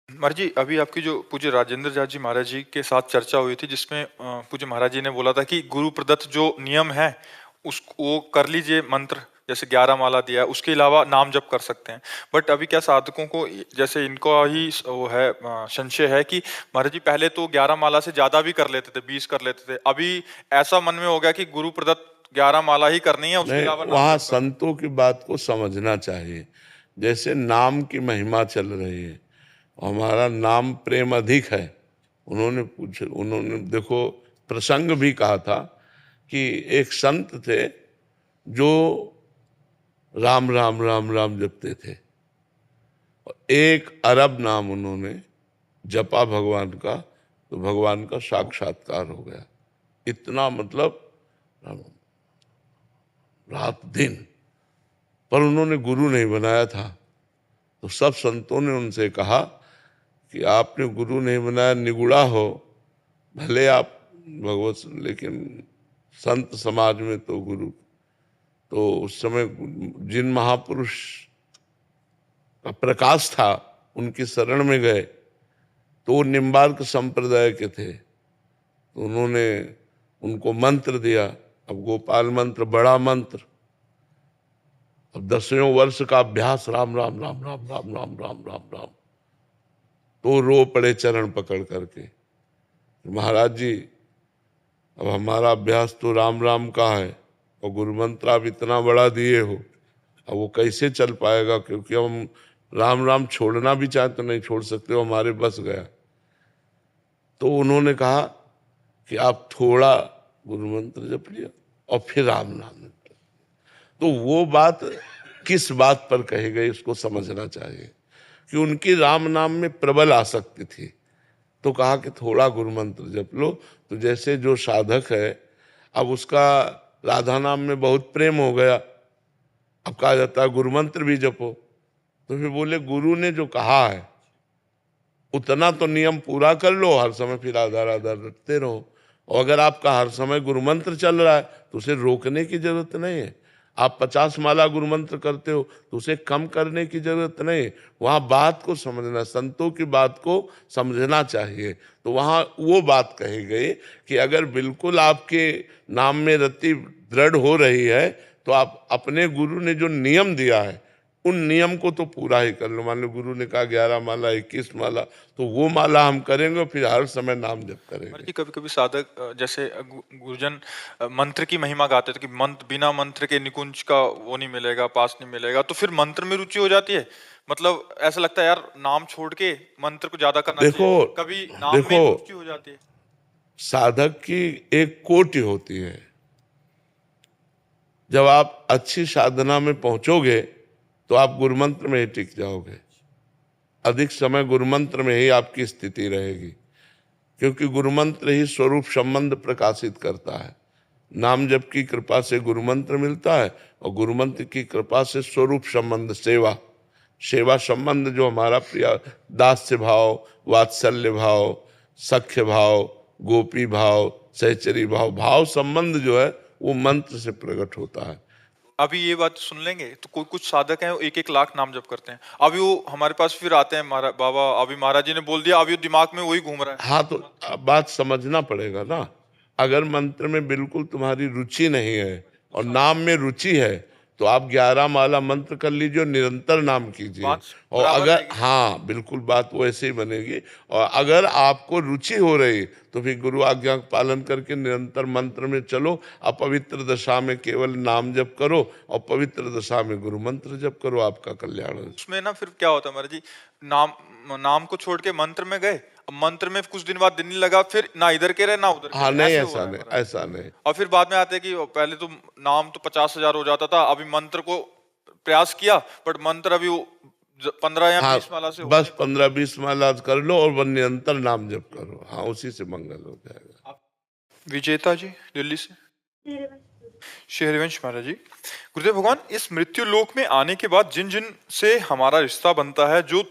महाराज जी, अभी आपकी जो पूज्य राजेंद्र जाट जी महाराज जी के साथ चर्चा हुई थी, जिसमें पूज्य महाराज जी ने बोला था कि गुरु प्रदत्त जो नियम है उसको वो कर लीजिए, मंत्र जैसे 11 माला दिया है, उसके अलावा नाम जप कर सकते हैं। बट अभी क्या साधकों को, जैसे इनको ही वो है संशय है कि महाराज जी पहले तो 11 माला से ज्यादा भी कर लेते थे, 20 कर लेते थे, अभी ऐसा मन में हो गया कि गुरु प्रदत्त 11 माला ही करनी है, उसके अलावा वहाँ संतों की बात को समझना चाहिए। जैसे नाम की महिमा चल रही है, हमारा नाम प्रेम अधिक है। उन्होंने देखो प्रसंग भी कहा था कि एक संत थे जो राम राम राम राम जपते थे, और 1 अरब नाम उन्होंने जपा भगवान का, तो भगवान का साक्षात्कार हो गया। इतना मतलब रात दिन, पर उन्होंने गुरु नहीं बनाया था। तो सब संतों ने उनसे कहा कि आपने गुरु नहीं बनाया, निगुड़ा हो, भले आप भगवत, लेकिन संत समाज में तो गुरु। तो उस समय जिन महापुरुष का प्रकाश था उनकी शरण में गए, तो वो निम्बार्क संप्रदाय के थे, तो उन्होंने उनको मंत्र दिया। अब गोपाल मंत्र बड़ा मंत्र, अब 10वें वर्ष का अभ्यास, राम राम राम राम राम राम राम राम राम। तो रो पड़े चरण पकड़ करके, महाराज जी अब हमारा अभ्यास तो राम राम का है और गुरु मंत्र आप इतना बड़ा दिए हो, अब वो कैसे चल पाएगा, क्योंकि हम राम राम छोड़ना भी चाहे तो नहीं छोड़ सकते, वो हमारे बस गया। तो उन्होंने कहा कि आप थोड़ा गुरु मंत्र जप लिया और फिर राम नाम। तो वो बात किस बात पर कही गई उसको समझना चाहिए कि उनकी राम नाम में प्रबल आसक्ति थी, तो कहा कि थोड़ा गुरु मंत्र जप लो। तो जैसे जो साधक है, अब उसका राधा नाम में बहुत प्रेम हो गया, अब कहा जाता है गुरु मंत्र भी जपो, तो फिर बोले गुरु ने जो कहा है उतना तो नियम पूरा कर लो, हर समय फिर आधार आधार रखते रहो। और अगर आपका हर समय गुरु मंत्र चल रहा है तो उसे रोकने की जरूरत नहीं है। आप 50 माला गुरु मंत्र करते हो तो उसे कम करने की जरूरत नहीं। वहाँ बात को समझना, संतों की बात को समझना चाहिए। तो वहाँ वो बात कही गई कि अगर बिल्कुल आपके नाम में रति दृढ़ हो रही है तो आप अपने गुरु ने जो नियम दिया है उन नियम को तो पूरा ही कर लो। मान लो गुरु ने कहा 11 माला 21 माला, तो वो माला हम करेंगे, फिर हर समय नाम जप करेंगे। जी कभी कभी साधक जैसे गुरुजन मंत्र की महिमा गाते थे कि मंत्र बिना मंत्र के निकुंज का वो नहीं मिलेगा, पास नहीं मिलेगा, तो फिर मंत्र में रुचि हो जाती है। मतलब ऐसा लगता है यार नाम छोड़ के मंत्र को ज्यादा करना देखो चाहिए, कभी नाम में देखो रुचि हो जाती है। साधक की एक कोटि होती है। जब आप अच्छी साधना में पहुंचोगे तो आप गुरुमंत्र में ही टिक जाओगे। अधिक समय गुरुमंत्र में ही आपकी स्थिति रहेगी, क्योंकि गुरुमंत्र ही स्वरूप संबंध प्रकाशित करता है। नाम जप की कृपा से गुरुमंत्र मिलता है, और गुरुमंत्र की कृपा से स्वरूप संबंध सेवा संबंध जो हमारा प्रिय दास्य भाव, वात्सल्य भाव, सख्य भाव, गोपी भाव, सहचरी भाव संबंध जो है वो मंत्र से प्रकट होता है। अभी ये बात सुन लेंगे तो कोई कुछ साधक हैं वो 1-1 लाख नाम जप करते हैं, अभी वो हमारे पास फिर आते हैं बाबा अभी महाराज जी ने बोल दिया, अभी दिमाग में वही घूम रहा है। हाँ, तो बात समझना पड़ेगा ना। अगर मंत्र में बिल्कुल तुम्हारी रुचि नहीं है और नाम में रुचि है, तो आप 11 माला मंत्र कर लीजिए, निरंतर नाम कीजिए। बात और बराबर अगर रहेगी। हाँ बिल्कुल बात वैसे ही बनेगी। और अगर आपको रुचि हो रही तो फिर गुरु आज्ञा का पालन करके निरंतर मंत्र में चलो। अपवित्र दशा में केवल नाम जप करो और पवित्र दशा में गुरु मंत्र जप करो, आपका कल्याण हो। उसमें ना फिर क्या होता है महाराज जी, नाम को छोड़ के मंत्र में गए, अब मंत्र में कुछ दिन बाद दिन नहीं लगा, फिर ना इधर के रहे ना उधर के हाँ रहे, नहीं, ऐसे हो ऐसा रहा है नहीं, महाराज। ऐसा नहीं। और फिर बाद में आते हैं कि पहले तो नाम तो 50,000 हो जाता था, अभी मंत्र को प्रयास किया बट मंत्र अभी 15 या हाँ 20 माला से हो बस नहीं पाता। 15-20 माला कर लो और वह निरंतर नाम जप करो। हाँ, उसी से मंगल हो जाएगा। विजेता जी दिल्ली से। शेरवंश महाराज जी, गुरुदेव भगवान, इस मृत्यु लोक में आने के बाद जिन जिन से हमारा रिश्ता बनता है, जो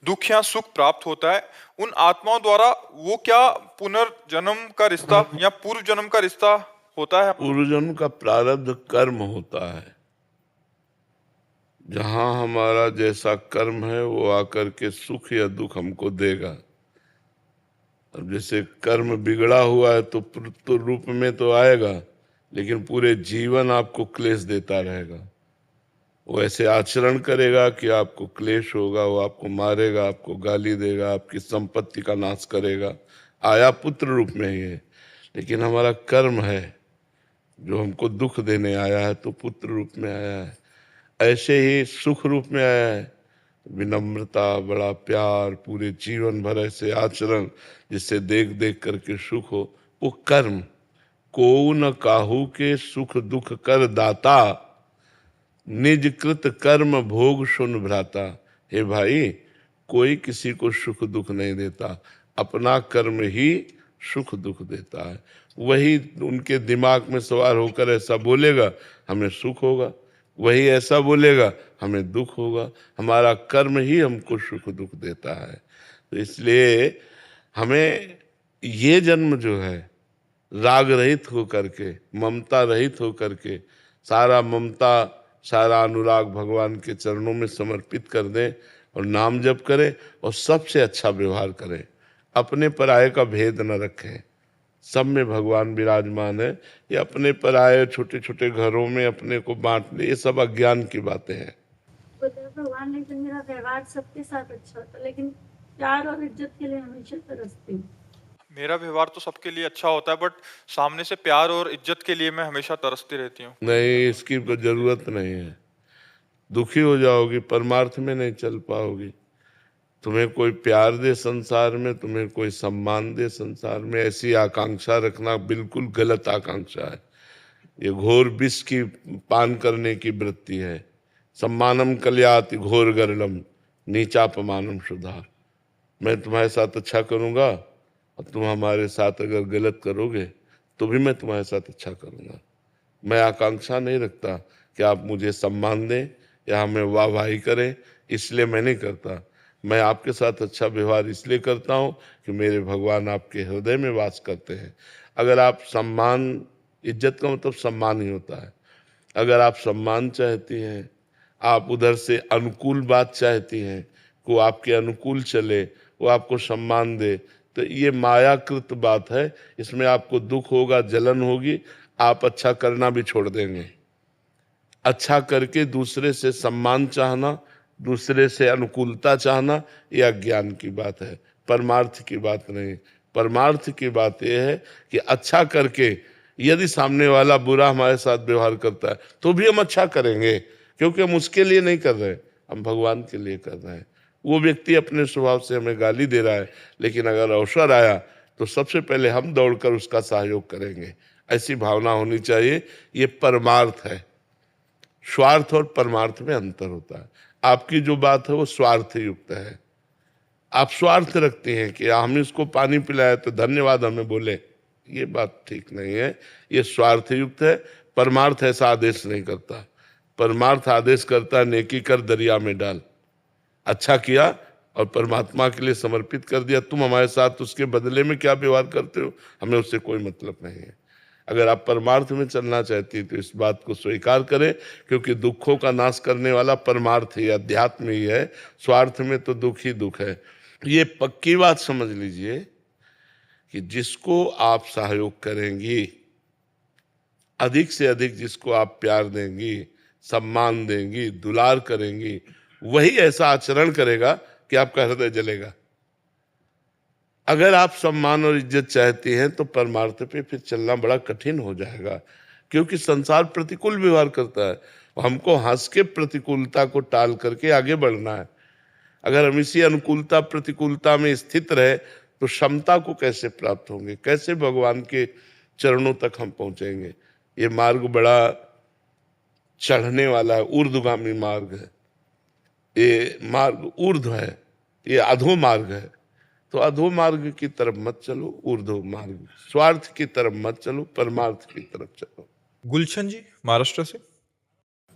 दुख या सुख प्राप्त होता है, उन आत्माओं द्वारा वो क्या पुनर्जन्म का रिश्ता या पूर्व जन्म का रिश्ता होता है? पूर्वजन्म का प्रारब्ध कर्म होता है। जहां हमारा जैसा कर्म है वो आकर के सुख या दुख हमको देगा। अब जैसे कर्म बिगड़ा हुआ है तो रूप में तो आएगा, लेकिन पूरे जीवन आपको क्लेश देता रहेगा। वो ऐसे आचरण करेगा कि आपको क्लेश होगा, वो आपको मारेगा, आपको गाली देगा, आपकी संपत्ति का नाश करेगा। आया पुत्र रूप में ही है, लेकिन हमारा कर्म है जो हमको दुख देने आया है, तो पुत्र रूप में आया है। ऐसे ही सुख रूप में आया है, विनम्रता, बड़ा प्यार, पूरे जीवन भर ऐसे आचरण जिससे देख देख करके सुख हो, वो कर्म। को न काहू के सुख दुख कर दाता, निज कृत कर्म भोग सुन भ्राता। हे भाई, कोई किसी को सुख दुख नहीं देता, अपना कर्म ही सुख दुख देता है। वही उनके दिमाग में सवार होकर ऐसा बोलेगा, हमें सुख होगा, वही ऐसा बोलेगा, हमें दुख होगा। हमारा कर्म ही हमको सुख दुख देता है। तो इसलिए हमें ये जन्म जो है राग रहित होकर के, ममता रहित होकर के, सारा ममता सारा अनुराग भगवान के चरणों में समर्पित कर दें और नाम जप करें और सबसे अच्छा व्यवहार करें। अपने पराये का भेद न रखें। सब में भगवान विराजमान है। ये अपने पराये छोटे छोटे घरों में अपने को बांट ले, ये सब अज्ञान की बातें हैं। भगवान ने मेरा व्यवहार सबके साथ अच्छा होता, लेकिन प्यार और इज्जत के लिए हमेशा तरसती हूँ। मेरा व्यवहार तो सबके लिए अच्छा होता है, बट सामने से प्यार और इज्जत के लिए मैं हमेशा तरसती रहती हूँ। नहीं, इसकी जरूरत नहीं है। दुखी हो जाओगी, परमार्थ में नहीं चल पाओगी। तुम्हें कोई प्यार दे संसार में, तुम्हें कोई सम्मान दे संसार में, ऐसी आकांक्षा रखना बिल्कुल गलत आकांक्षा है। ये घोर विष की पान करने की वृत्ति है। सम्मानम कल्याति घोर गरलम नीचापमानम सुधा। मैं तुम्हारे साथ अच्छा करूंगा और तुम हमारे साथ अगर गलत करोगे तो भी मैं तुम्हारे साथ अच्छा करूंगा। मैं आकांक्षा नहीं रखता कि आप मुझे सम्मान दें या हमें वाहवाही करें, इसलिए मैं नहीं करता। मैं आपके साथ अच्छा व्यवहार इसलिए करता हूँ कि मेरे भगवान आपके हृदय में वास करते हैं। अगर आप सम्मान, इज्जत का मतलब सम्मान ही होता है। अगर आप सम्मान चाहती हैं, आप उधर से अनुकूल बात चाहती हैं, वो आपके अनुकूल चले, वो आपको सम्मान दे, तो ये मायाकृत बात है। इसमें आपको दुख होगा, जलन होगी, आप अच्छा करना भी छोड़ देंगे। अच्छा करके दूसरे से सम्मान चाहना, दूसरे से अनुकूलता चाहना, यह अज्ञान की बात है, परमार्थ की बात नहीं। परमार्थ की बात यह है कि अच्छा करके यदि सामने वाला बुरा हमारे साथ व्यवहार करता है तो भी हम अच्छा करेंगे, क्योंकि हम उसके लिए नहीं कर रहे, हम भगवान के लिए कर रहे हैं। वो व्यक्ति अपने स्वभाव से हमें गाली दे रहा है, लेकिन अगर अवसर आया तो सबसे पहले हम दौड़कर उसका सहयोग करेंगे, ऐसी भावना होनी चाहिए। ये परमार्थ है। स्वार्थ और परमार्थ में अंतर होता है। आपकी जो बात है वो स्वार्थ युक्त है। आप स्वार्थ रखते हैं कि हम इसको पानी पिलाया तो धन्यवाद हमें बोले, ये बात ठीक नहीं है, ये स्वार्थ युक्त है। परमार्थ ऐसा आदेश नहीं करता। परमार्थ आदेश करता है नेकी कर दरिया में डाल। अच्छा किया और परमात्मा के लिए समर्पित कर दिया, तुम हमारे साथ उसके बदले में क्या व्यवहार करते हो हमें उससे कोई मतलब नहीं है। अगर आप परमार्थ में चलना चाहती है तो इस बात को स्वीकार करें, क्योंकि दुखों का नाश करने वाला परमार्थ ही अध्यात्म ही है। स्वार्थ में तो दुख ही दुख है। ये पक्की बात समझ लीजिए कि जिसको आप सहयोग करेंगी, अधिक से अधिक जिसको आप प्यार देंगी, सम्मान देंगी, दुलार करेंगी, वही ऐसा आचरण करेगा कि आपका हृदय जलेगा। अगर आप सम्मान और इज्जत चाहती हैं तो परमार्थ पे फिर चलना बड़ा कठिन हो जाएगा, क्योंकि संसार प्रतिकूल व्यवहार करता है। हमको हंस के प्रतिकूलता को टाल करके आगे बढ़ना है। अगर हम इसी अनुकूलता प्रतिकूलता में स्थित रहे तो क्षमता को कैसे प्राप्त होंगे, कैसे भगवान के चरणों तक हम पहुंचेंगे। ये मार्ग बड़ा चढ़ने वाला है, ऊर्ध्वगामी मार्ग है। ये मार्ग ऊर्ध्व है, ये अधो मार्ग है। तो अधो मार्ग की तरफ मत चलो, ऊर्ध्व मार्ग, स्वार्थ की तरफ मत चलो, परमार्थ की तरफ चलो। गुलशन जी महाराष्ट्र से।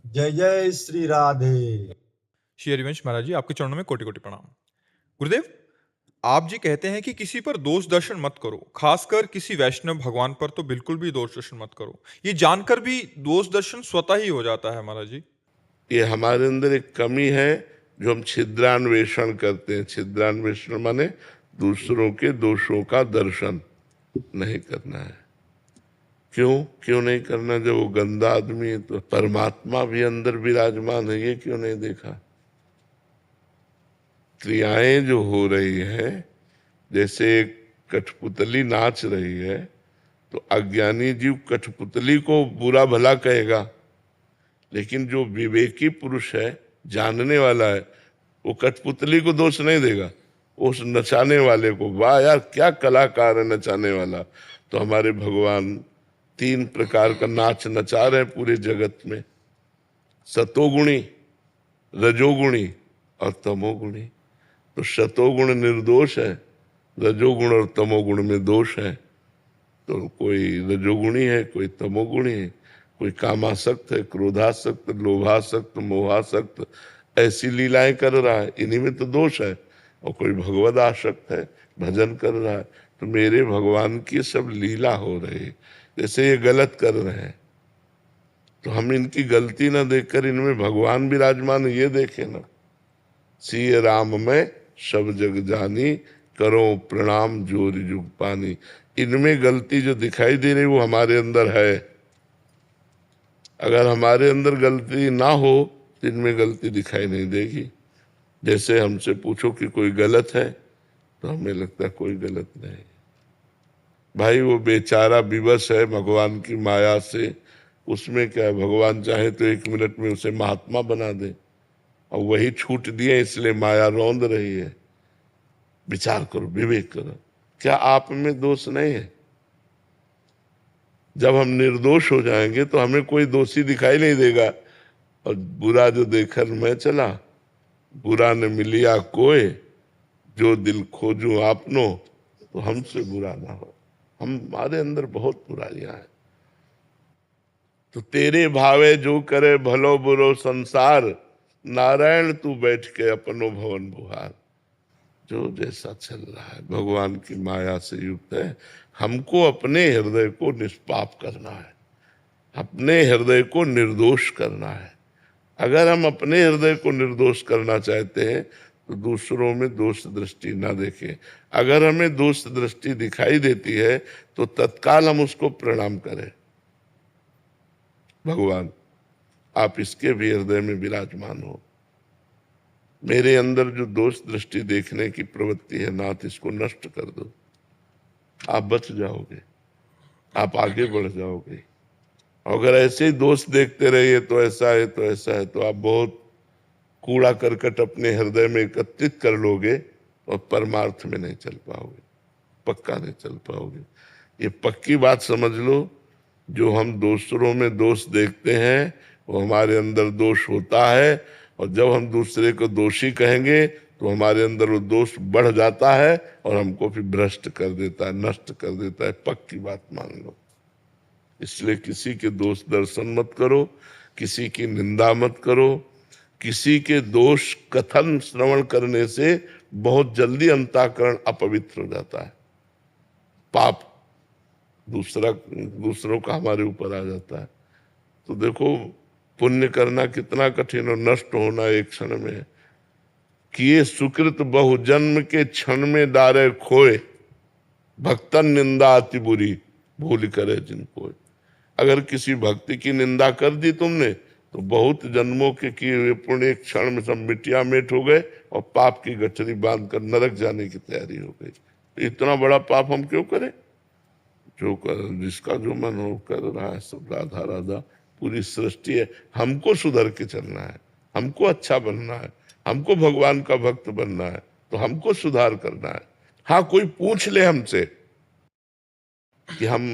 जय जय श्री राधे। श्री हरिवंश महाराज जी, आपके चरणों में कोटि कोटि प्रणाम। गुरुदेव, आप जी कहते हैं कि किसी पर दोष दर्शन मत करो, खासकर किसी वैष्णव भगवान पर तो बिल्कुल भी दोष दर्शन मत करो। ये जानकर भी दोष दर्शन स्वतः ही हो जाता है महाराज जी। ये हमारे अंदर एक कमी है जो हम छिद्रान्वेषण करते हैं। छिद्रान्वेषण माने दूसरों के दोषों का दर्शन नहीं करना है। क्यों नहीं करना? जब वो गंदा आदमी है तो परमात्मा भी अंदर विराजमान है, ये क्यों नहीं देखा? क्रियाएं जो हो रही है, जैसे कठपुतली नाच रही है तो अज्ञानी जीव कठपुतली को बुरा भला कहेगा, लेकिन जो विवेकी पुरुष है, जानने वाला है, वो कठपुतली को दोष नहीं देगा, उस नचाने वाले को, वाह यार क्या कलाकार है नचाने वाला। तो हमारे भगवान 3 प्रकार का नाच नचा रहे हैं पूरे जगत में, सतोगुणी, रजोगुणी और तमोगुणी। तो सतोगुण निर्दोष है, रजोगुण और तमोगुण में दोष है। तो कोई रजोगुणी है, कोई तमोगुणी है, कोई कामासक्त है, क्रोधासक्त, लोभासक्त, मोहासक्त, ऐसी लीलाएं कर रहा है, इन्हीं में तो दोष है। और कोई भगवद आसक्त है, भजन कर रहा है। तो मेरे भगवान की सब लीला हो रही है, जैसे ये गलत कर रहे हैं तो हम इनकी गलती ना देखकर इनमें भगवान विराजमान ये देखे ना। सिय राम में सब जग जानी, करो प्रणाम जोर जुग पानी। इनमें गलती जो दिखाई दे रही वो हमारे अंदर है। अगर हमारे अंदर गलती ना हो तो इनमें गलती दिखाई नहीं देगी। जैसे हमसे पूछो कि कोई गलत है तो हमें लगता है कोई गलत नहीं। भाई वो बेचारा विवश है भगवान की माया से, उसमें क्या है? भगवान चाहे तो 1 मिनट में उसे महात्मा बना दे, और वही छूट दिए इसलिए माया रौंद रही है। विचार करो, विवेक करो, क्या आप में दोष नहीं है? जब हम निर्दोष हो जाएंगे तो हमें कोई दोषी दिखाई नहीं देगा। और बुरा जो देखकर मैं चला, बुरा न मिलिया कोई, जो दिल खोजूं आपनो, तो हमसे बुरा ना हो। हमारे अंदर बहुत बुराइयां हैं। तो तेरे भावे जो करे भलो बुरो संसार, नारायण तू बैठ के अपनो भवन बुहार। जो जैसा चल रहा है भगवान की माया से युक्त है। हमको अपने हृदय को निष्पाप करना है, अपने हृदय को निर्दोष करना है। अगर हम अपने हृदय को निर्दोष करना चाहते हैं तो दूसरों में दोष दृष्टि ना देखें। अगर हमें दोष दृष्टि दिखाई देती है तो तत्काल हम उसको प्रणाम करें। भगवान आप इसके भी हृदय में विराजमान हो। मेरे अंदर जो दोष दृष्टि देखने की प्रवृत्ति है नाथ, इसको नष्ट कर दो, आप बच जाओगे, आप आगे बढ़ जाओगे। अगर ऐसे ही दोष देखते रहिए तो ऐसा है तो ऐसा है, तो आप बहुत कूड़ा करकट अपने हृदय में एकत्रित कर लोगे और परमार्थ में नहीं चल पाओगे, पक्का नहीं चल पाओगे। ये पक्की बात समझ लो, जो हम दूसरों में दोष देखते हैं वो हमारे अंदर दोष होता है, और जब हम दूसरे को दोषी कहेंगे तो हमारे अंदर वो दोष बढ़ जाता है और हमको फिर भ्रष्ट कर देता है, नष्ट कर देता है। पक्की बात मान लो। इसलिए किसी के दोष दर्शन मत करो, किसी की निंदा मत करो। किसी के दोष कथन श्रवण करने से बहुत जल्दी अंतःकरण अपवित्र हो जाता है, पाप दूसरों का हमारे ऊपर आ जाता है। तो देखो पुण्य करना कितना कठिन और नष्ट होना एक क्षण में है। किए सुकृत बहु जन्म के क्षण में डारे खोए, भक्तन निंदा अति बुरी भूल करे जिनको। अगर किसी भक्ति की निंदा कर दी तुमने तो बहुत जन्मों के किए हुए पुण्य एक क्षण में सब मिट्टिया मेट हो गए और पाप की गठरी बांध कर नरक जाने की तैयारी हो गई। तो इतना बड़ा पाप हम क्यों करें? जो कर, जिसका जो मन हो कर रहा है, सब राधा राधा, पूरी सृष्टि है। हमको सुधर के चलना है, हमको अच्छा बनना है, हमको भगवान का भक्त बनना है, तो हमको सुधार करना है। हाँ, कोई पूछ ले हमसे कि हम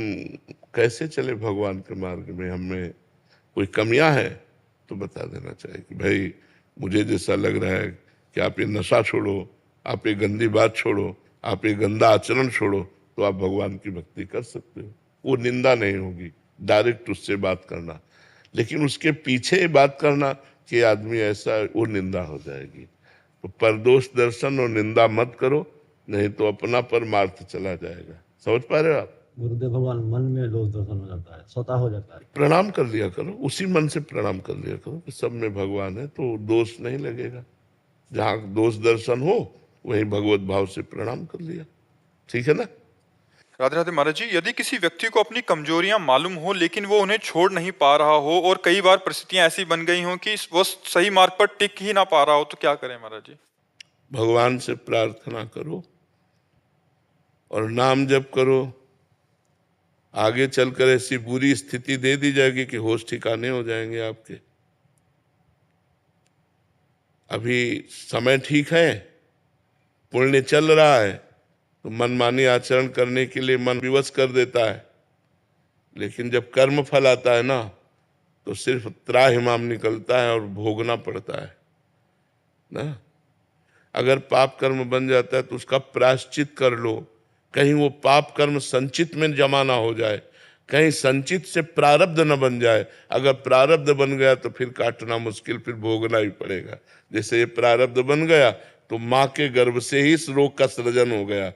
कैसे चले भगवान के मार्ग में, हमें कोई कमियां हैं, तो बता देना चाहिए कि भाई मुझे जैसा लग रहा है कि आप ये नशा छोड़ो, आप ये गंदी बात छोड़ो, आप ये गंदा आचरण छोड़ो, तो आप भगवान की भक्ति कर सकते हो। वो निंदा नहीं होगी, डायरेक्ट उससे बात करना। लेकिन उसके पीछे बात करना कि आदमी ऐसा, वो निंदा हो जाएगी। तो परदोष दर्शन और निंदा मत करो, नहीं तो अपना परमार्थ चला जाएगा। समझ पा रहे हो आप? गुरुदेव भगवान, मन में दोष दर्शन हो जाता है, स्वतः हो जाता है। प्रणाम कर लिया करो, उसी मन से प्रणाम कर लिया करो कि सब में भगवान है, तो दोष नहीं लगेगा। जहाँ दोष दर्शन हो वहीं भगवत भाव से प्रणाम कर लिया, ठीक है ना? राधे राधे महाराज जी, यदि किसी व्यक्ति को अपनी कमजोरियां मालूम हो लेकिन वो उन्हें छोड़ नहीं पा रहा हो और कई बार परिस्थितियां ऐसी बन गई हो कि वो सही मार्ग पर टिक ही ना पा रहा हो, तो क्या करें महाराज जी? भगवान से प्रार्थना करो और नाम जप करो। आगे चलकर ऐसी बुरी स्थिति दे दी जाएगी कि होश ठिकाने हो जाएंगे आपके। अभी समय ठीक है, पुण्य चल रहा है, तो मनमानी आचरण करने के लिए मन विवश कर देता है। लेकिन जब कर्म फल आता है ना, तो सिर्फ त्राहिमाम निकलता है और भोगना पड़ता है ना। अगर पाप कर्म बन जाता है तो उसका प्रायश्चित कर लो, कहीं वो पाप कर्म संचित में जमा ना हो जाए, कहीं संचित से प्रारब्ध न बन जाए। अगर प्रारब्ध बन गया तो फिर काटना मुश्किल, फिर भोगना ही पड़ेगा। जैसे ये प्रारब्ध बन गया तो माँ के गर्भ से ही इस रोग का सृजन हो गया,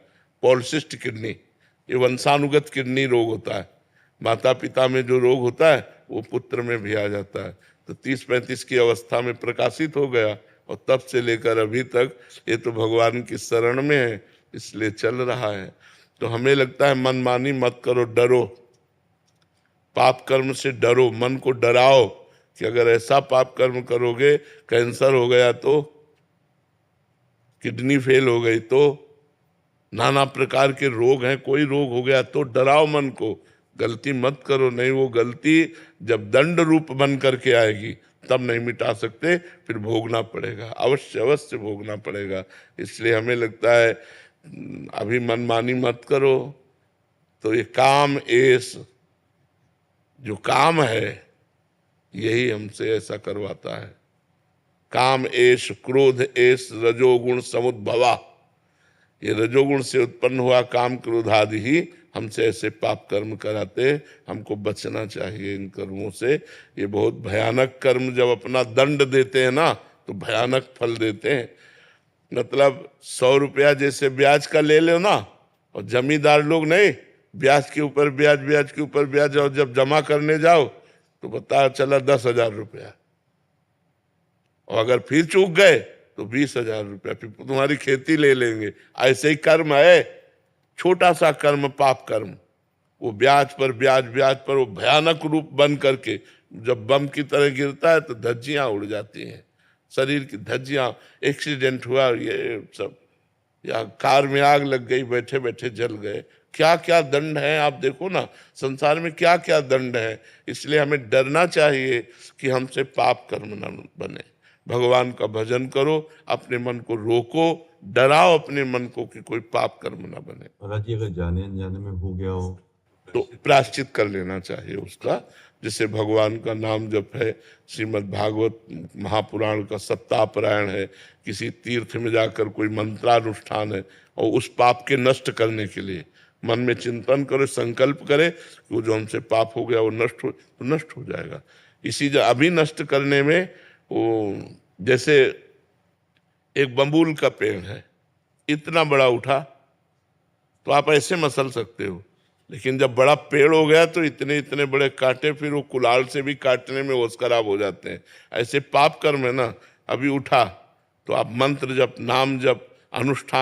पॉलिसिस्ट किडनी। ये वंशानुगत किडनी रोग होता है, माता पिता में जो रोग होता है वो पुत्र में भी आ जाता है। तो 30-35 की अवस्था में प्रकाशित हो गया और तब से लेकर अभी तक ये तो भगवान की शरण में है, इसलिए चल रहा है। तो हमें लगता है मनमानी मत करो, डरो, पाप कर्म से डरो, मन को डराओ कि अगर ऐसा पाप कर्म करोगे, कैंसर हो गया तो, किडनी फेल हो गई तो, नाना प्रकार के रोग हैं, कोई रोग हो गया तो डराओ मन को, गलती मत करो। नहीं, वो गलती जब दंड रूप बन करके आएगी तब नहीं मिटा सकते, फिर भोगना पड़ेगा, अवश्य अवश्य भोगना पड़ेगा। इसलिए हमें लगता है अभी मनमानी मत करो। तो ये काम एस, जो काम है यही हमसे ऐसा करवाता है। काम एश, क्रोध एश, रजोगुण समुद्भवा, ये रजोगुण से उत्पन्न हुआ काम क्रोध आदि ही हमसे ऐसे पाप कर्म कराते। हमको बचना चाहिए इन कर्मों से। ये बहुत भयानक कर्म जब अपना दंड देते हैं ना, तो भयानक फल देते हैं। मतलब 100 रुपया जैसे ब्याज का ले लो ना, और जमींदार लोग नहीं, ब्याज के ऊपर ब्याज, ब्याज के ऊपर ब्याज, और जब जमा करने जाओ तो पता चला 10,000 रुपया, और अगर फिर चूक गए तो 20,000 रुपया, फिर तुम्हारी खेती ले लेंगे। ऐसे ही कर्म है, छोटा सा कर्म पाप कर्म, वो ब्याज पर ब्याज, ब्याज पर वो भयानक रूप बन करके जब बम की तरह गिरता है तो धज्जियां उड़ जाती हैं, शरीर की धज्जियां। एक्सीडेंट हुआ ये सब, या कार में आग लग गई, बैठे बैठे जल गए, क्या क्या दंड है आप देखो ना, संसार में क्या क्या दंड है। इसलिए हमें डरना चाहिए कि हमसे पाप कर्म न बने। भगवान का भजन करो, अपने मन को रोको, डराओ अपने मन को कि कोई पाप कर्म न बने। महाराज जी, अगर जाने अनजाने में हो गया हो तो प्रायश्चित कर लेना चाहिए उसका। जैसे भगवान का नाम जप है, श्रीमद् भागवत महापुराण का सप्ताहपारायण है, किसी तीर्थ में जाकर कोई मंत्रानुष्ठान है, और उस पाप के नष्ट करने के लिए मन में चिंतन करे, संकल्प करे कि वो जो हमसे पाप हो गया वो नष्ट हो जाएगा। इसी अभी नष्ट करने में वो, जैसे एक बबूल का पेड़ है, इतना बड़ा उठा तो आप ऐसे मसल सकते हो, लेकिन जब बड़ा पेड़ हो गया तो इतने इतने बड़े कांटे, फिर वो कुलाल से भी काटने में होश खराब हो जाते हैं। ऐसे पाप कर्म है ना, अभी उठा तो आप मंत्र जप, नाम जप, अनुष्ठान